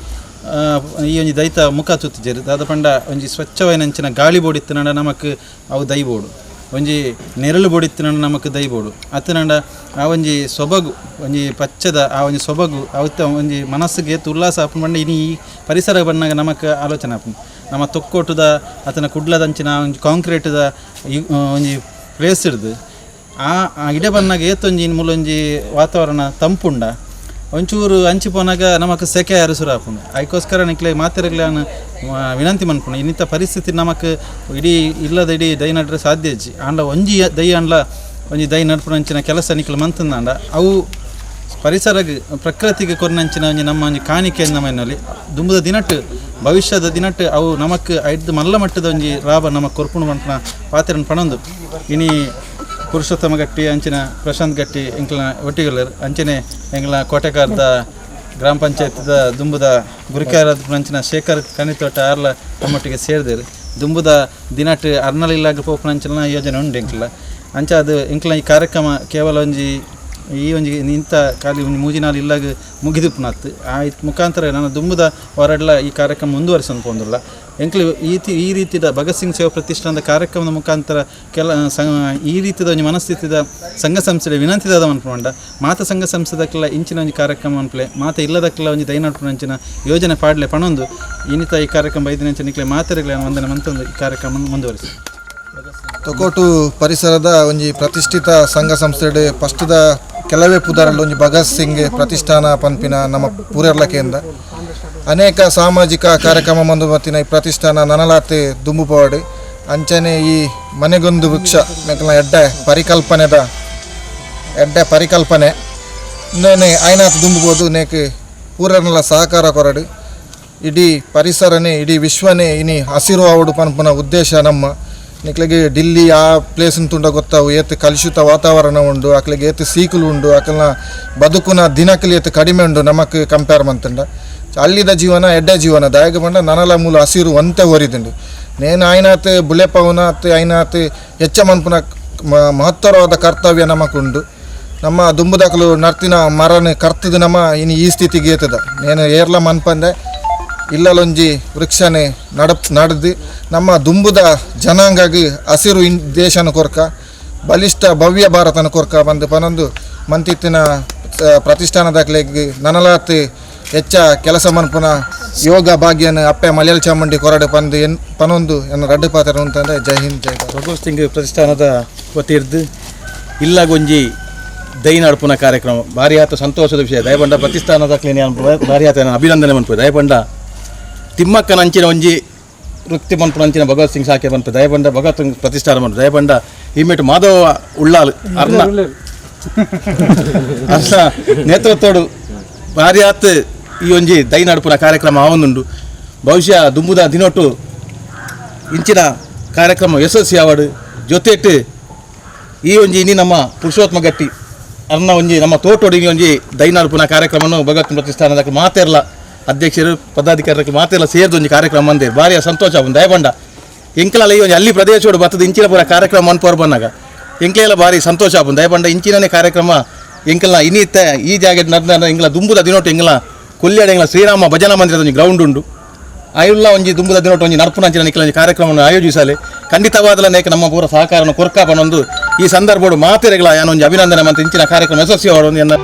ಈ ಒಂಜಿ ದೈತ ಮುಖ ತುತ್ತಿಜರು ದಾದ ಪಂಡ ಒಂಜಿ ಸ್ವಚ್ಛವಾಯಿನಂಚಿನ ಗಾಳಿ ಬೋಡಿತ್ತಿನಂಡ ನಮಕ್ ಅವು ದೈಬೋಡು ಒಂಜಿ ನೆರಳು ಬೋಡಿತ್ತಿನಂಡ ನಮಕ್ ದೈಬೋಡು ಅತ್ತನಂಡ ಆ ಒಂಜಿ ಸೊಬಗು ಒಂಜಿ ಪಚ್ಚದ ಆ ಒಂಜಿ ಸೊಬಗು ಅವತ್ತ ಒಂಜಿ ಮನಸ್ಸಿಗೆ ಉಲ್ಲಾಸ ಹಾಪು ಬಂಡ ಇನಿ ಈ ಪರಿಸರ ಬಣ್ಣಗ ನಮಕ್ ಆಲೋಚನೆ ಹಾಪು ನಮ್ಮ ತೊಕ್ಕೋಟದ ಅತನ ಕುಡ್ಲದಂಚಿನ ಒಂಜಿ ಕಾಂಕ್ರೀಟ್ದ ಒಂಜಿ ಪ್ಲೇಸ್ ಇಡ್ದು ಆ ಇಡೆ ಬನ್ನಾಗ ಏತೊಂಜಿ ಮೂಲೊಂಜಿ ವಾತಾವರಣ ತಂಪುಂಡ ಒಂಚೂರು ಹಂಚಿ ಪೋನಾಗ ನಮಕ್ ಸೆಕೆ ಅರಸುರ ಹಾಪುಂಡು ಅದಕ್ಕೋಸ್ಕರ ನಿಕ್ಲೆ ಮಾತೆರೆಗ್ಲಾನ ವಿನಂತಿ ಮನ್ಪುಂಡು ಇನ್ನಿತ ಪರಿಸ್ಥಿತಿ ನಮಕ್ ಇಡೀ ಇಲ್ಲದ ಇಡೀ ದೈ ನಡ್ರೆ ಸಾಧ್ಯ ಇಜ್ಜಿ ಆಂಡ ಒಂಜಿ ದೈ ಅಂಡ್ಲ ಒಂಜಿ ದೈ ನಡ್ಪುನಂಚಿನ ಕೆಲಸ ನಿಕ್ಲು ಮಂತಂದಾಂಡ ಅವು ಪರಿಸರಗೆ ಪ್ರಕೃತಿಗೆ ಕೊರ್ನಂಚಿನ ಒಂಜಿ ನಮ್ಮ ಒಂಜಿ ಕಾಣಿಕೆ ನಮ್ಮನಲ್ಲಿ ದುಂಬುದ ದಿನಟ್ಟು ಭವಿಷ್ಯದ ದಿನಟ್ಟು ಅವು ನಮಕ್ ಐದು ಮಲ್ಲ ಮಟ್ಟದ ಒಂಜಿ ಲಾಭ ನಮಕ್ ಕೊರ್ಪುಂಡು ಮನ್ಪುನ ಪಾತ್ರೆನ ಪಣೊಂದು ಇನಿ ಪುರುಷೋತ್ತಮ ಗಟ್ಟಿ ಅಂಚಿನ ಪ್ರಶಾಂತ್ ಗಟ್ಟಿ ಎಂಕ್ಲ ಒಟ್ಟಿಗೆಲ್ಲರು ಅಂಚನೆ ಎಂಕ್ಲ ಕೋಟೆಕಾರದ ಗ್ರಾಮ ಪಂಚಾಯತ್ದ ದುಂಬುದ ಗುರಿಕಾರದ ಅಂಚಿನ ಶೇಖರ್ ಕಣಿತೋಟ ಆರ್ಲ ನಮ್ಮೊಟ್ಟಿಗೆ ಸೇರಿದೇರು ದುಂಬುದ ದಿನಟ್ ಅರ್ನಲಿಲ್ಲಾಗ ಪೋಪುನಂಚಿನ ಯೋಜನೆ ಉಂಡು ಎಂಕ್ಲ ಅಂಚ ಅದು ಎಂಕ್ಲ ಈ ಕಾರ್ಯಕ್ರಮ ಕೇವಲ ಒಂಜಿ ಈ ಒಂಜಿ ಇಂಥ ಖಾಲಿ ಒಂದು ಮೂಜಿನಾಲು ಇಲ್ಲಾಗ ಮುಗಿದುಪ್ಪುನತ್ತು ಆ ಮುಖಾಂತರ ನನ್ನ ದುಂಬುದ ಹೊರಡ್ಲ ಈ ಕಾರ್ಯಕ್ರಮ ಮುಂದುವರಿಸೋದು ಪೋಂದಿಲ್ಲ ಎಂಕ್ಲು ಈ ರೀತಿಯ ಭಗತ್ ಸಿಂಗ್ ಸೇವಾ ಪ್ರತಿಷ್ಠಾನದ ಕಾರ್ಯಕ್ರಮದ ಮುಖಾಂತರ ಈ ರೀತಿಯ ಒಂದು ಮನಸ್ಥಿತಿದ ಸಂಘ ಸಂಸ್ಥೆ ವಿನಂತಿದಾದ ಅನ್ಕೊಂಡ ಮಾತ ಸಂಘ ಸಂಸ್ಥೆದಕ್ಕೆಲ್ಲ ಇಂಚಿನ ಒಂದು ಕಾರ್ಯಕ್ರಮ ಅನ್ಪಲೆ ಮಾತ ಇಲ್ಲದಕ್ಕೆಲ್ಲ ಒಂದು ದೈನಾಡ್ಪುನಂಚಿನ ಯೋಜನೆ ಪಾಡ್ಲೆ ಪಣೊಂದು ಇನ್ನಿತ ಈ ಕಾರ್ಯಕ್ರಮ 5 ದಿನ ಮಾತೆರೆಗಳ ವಂದನೆ ಮಂತೊಂದು ಈ ಕಾರ್ಯಕ್ರಮ ಮುಂದುವರಿಸಿ ತೊಕೋಟು ಪರಿಸರದ ಒಂಜಿ ಪ್ರತಿಷ್ಠಿತ ಸಂಘ ಸಂಸ್ಥೆ ಫಸ್ಟ್ದ ಕೆಲವೇ ಪುದಾರಲ್ಲಿ ಒಂಜಿ ಭಗತ್ ಸಿಂಗ್ ಪ್ರತಿಷ್ಠಾನ ಪನ್ಪಿನ ನಮ್ಮ ಪೂರೆರ್ಲ ಕೇಂದ್ರ ಅನೇಕ ಸಾಮಾಜಿಕ ಕಾರ್ಯಕ್ರಮ ಮಂದು ಮತ್ತಿನ ಈ ಪ್ರತಿಷ್ಠಾನ ನನಲಾತೆ ದುಂಬುಪಾಡು ಅಂಚನೆ ಈ ಮನೆಗೊಂದು ವೃಕ್ಷ ಎಡ್ಡೆ ಪರಿಕಲ್ಪನೆ ಇನ್ನೇನೆ ಐನಾತ್ ದುಂಬುಬೋದು ನೇಕ್ ಪೂರರ್ನಲ ಸಹಕಾರ ಕೊರಡು ಇಡೀ ಪರಿಸರನೇ ಇಡೀ ವಿಶ್ವನೇ ಇನಿ ಹಸಿರು ಆವಡು ಪನ್ಪುನ ಉದ್ದೇಶ ನಮ್ಮ ನಿಕ್ಲಿಗೆ ಡಿಲ್ಲಿ ಆ ಪ್ಲೇಸ್ ತುಂಡ ಗೊತ್ತಾವು ಏತ್ ಕಲುಷಿತ ವಾತಾವರಣ ಉಂಡು ಅಕ್ಲಿಗೆ ಏತ್ ಸೀಕುಲು ಉಂಡು ಅಕ್ಲನ ಬದುಕುನ ದಿನಕಲಿ ಏತ್ ಕಡಿಮೆ ಉಂಡು ನಮಕ್ ಕಂಪೇರ್ ಮಂತಂಡ ಅಲ್ಲಿದ ಜೀವನ ಎಡ್ಡೆ ಜೀವನ ದಾಯಕ ಬಂಡ ನನಲ ಮೂಲ ಹಸಿರು ಒಂತೆ ಒರಿದುಂಡು ನೇನು ಐನಾತ್ ಬುಲೆಪವನಾತ್ ಐನಾತ್ ಹೆಚ್ಚ ಮನ್ಪುನ ಮಹತ್ತರವಾದ ಕರ್ತವ್ಯ ನಮಕುಂಡು ನಮ್ಮ ದುಂಬುದಾಕಲು ನರ್ತಿನ ಮರನ ಕರ್ತದ ನಮ್ಮ ಇನ್ನು ಈ ಸ್ಥಿತಿಗೆ ಏತದ నేను ಏರ್ಲ ಮನ್ಪಂದೆ ಇಲ್ಲಲೊಂಜಿ ವೃಕ್ಷನೆ ನಡೆದು ನಮ್ಮ ದುಂಬುದ ಜನಾಂಗಗೆ ಹಸಿರು ದೇಶನ ಕೊರ್ಕ ಬಲಿಷ್ಠ ಭವ್ಯ ಭಾರತನ ಕೊರ್ಕ ಬಂದು ಪನೊಂದು ಮಂತಿತ್ತಿನ ಪ್ರತಿಷ್ಠಾನದಾಗಲಿಗೆ ನನಲಾತ್ ಹೆಚ್ಚ ಕೆಲಸ ಮನ್ಪುನ ಯೋಗ ಭಾಗ್ಯನ ಅಪ್ಪೆ ಮಲಯಾಳ ಚಾಮುಂಡಿ ಕೊರಡೆ ಪಂದು ಪನೊಂದು ಎನ್ನ ರಡ್ಡು ಪಾತ್ರ ಅಂತಂದರೆ ಜೈ ಹಿಂದ್ ಜೈ ಭಾರತ್. ಭಗವತ್ ಸಿಂಗ್ ಪ್ರತಿಷ್ಠಾನದ ವತಿರ್ದು ಇಲ್ಲಗೊಂಜಿ ದೈ ನಡುಪುನ ಕಾರ್ಯಕ್ರಮ ಭಾರಿ ಆತ ಸಂತೋಷದ ವಿಷಯ ದಯಪಂಡ ಪ್ರತಿಷ್ಠಾನದ ಭಾರಿ ಆತ ಅಭಿನಂದನೆ ಮನ್ಪು ದಯಪಂಡ ತಿಮ್ಮಕ್ಕನ ಅಂಚಿನ ಒಂಜಿ ವೃತ್ತಿ ಮನ್ಪುನ ಅಂಚಿನ ಭಗವತ್ ಸಿಂಗ್ ಸಾಕೆ ಮನ್ಪು ದಯಪಂಡ ಭಗವತ್ ಸಿಂಗ್ ಪ್ರತಿಷ್ಠಾನ ಮನ್ಪು ದಯಪಂಡ ಹಿಮ್ಮೆಟ್ಟು ಮಾಧವ ಉಳ್ಳಾಲ್ ಅರ್ನ ನೇತೃತ್ವಡು ಭಾರಿ ಆತ್ ಈ ಒಂಜಿ ದೈ ನಡುಪುನ ಕಾರ್ಯಕ್ರಮ ಆವೊಂದುಂಡು ಬಹುಶಃ ದುಂಬುದ ದಿನೊಟ್ಟು ಇಂಚಿನ ಕಾರ್ಯಕ್ರಮ ಯಶಸ್ವಿ ಆವಡು ಜೊತೆಟ್ಟು ಈ ಒಂಜಿ ಇನಿ ನಮ್ಮ ಪುರುಷೋತ್ತಮ ಗಟ್ಟಿ ಅನ್ನ ಒಂಜಿ ನಮ್ಮ ತೋಟೊಡಿಗೆ ಒಂಜಿ ದೈ ನಡುಪುನ ಕಾರ್ಯಕ್ರಮವನ್ನು ಭಗವತ್ ಪ್ರತಿಷ್ಠಾನದ ಮಾತೆರ್ಲ ಅಧ್ಯಕ್ಷರು ಪದಾಧಿಕಾರಿಗಳು ಮಾತೆಲ್ಲ ಸೇರಿದ ಒಂದು ಕಾರ್ಯಕ್ರಮ ಅಂದೆ ಭಾರಿ ಸಂತೋಷ ಒಂದು ದಯಬಂಡ ಎಂಕ್ಲೆಲ್ಲ ಈ ಒಂದು ಅಲ್ಲಿ ಪ್ರದೇಶೋಡು ಬರ್ತದೆ ಇಂಚಿನ ಪೂರ ಕಾರ್ಯಕ್ರಮ ಮನ್ಪೋರ್ ಬಂದಾಗ ಎಂಕ್ಲೆಲ್ಲ ಭಾರಿ ಸಂತೋಷ ಆಪುಂಡು ದಯಬಂಡ ಇಂಚಿನೇ ಕಾರ್ಯಕ್ರಮ ಎಂಕಲ್ನ ಇನ್ನಿತ್ತೆ ಈ ಜಾಗ ನಡೆದ ಎಂಗ್ಲ ದುಂಬುದ ದಿನೋಟು ಎಂಗ್ಲ ಕೊಲ್ಯಾಡ ಎಂಗ್ಲ ಶ್ರೀರಾಮ ಭಜನಾ ಮಂದಿರದ ಒಂದು ಗ್ರೌಂಡ್ ಉಂಡು ಆಯುಲ್ಲ ಒಂಜಿ ದುಂಬುದ ದಿನೋಟು ಒಂಜಿ ನರ್ಪುನಂಚಿನ ನಿಖಿಲ ಕಾರ್ಯಕ್ರಮವನ್ನು ಆಯೋಜಿಸಲಿ ಖಂಡಿತವಾದಲ ನೇಕ ನಮ್ಮ ಪೂರ ಸಹಕಾರವನ್ನು ಕೊರ್ಕಾಪನೊಂದು ಈ ಸಂದರ್ಭಡು ಮಾತೆರೆಗಳ ಯಾನೊಂದು ಅಭಿನಂದನೆ ಮತ್ತು ಇಂಚಿನ ಕಾರ್ಯಕ್ರಮ ಯಶಸ್ವಿ ಅವರೊಂದು ಎನ್ನ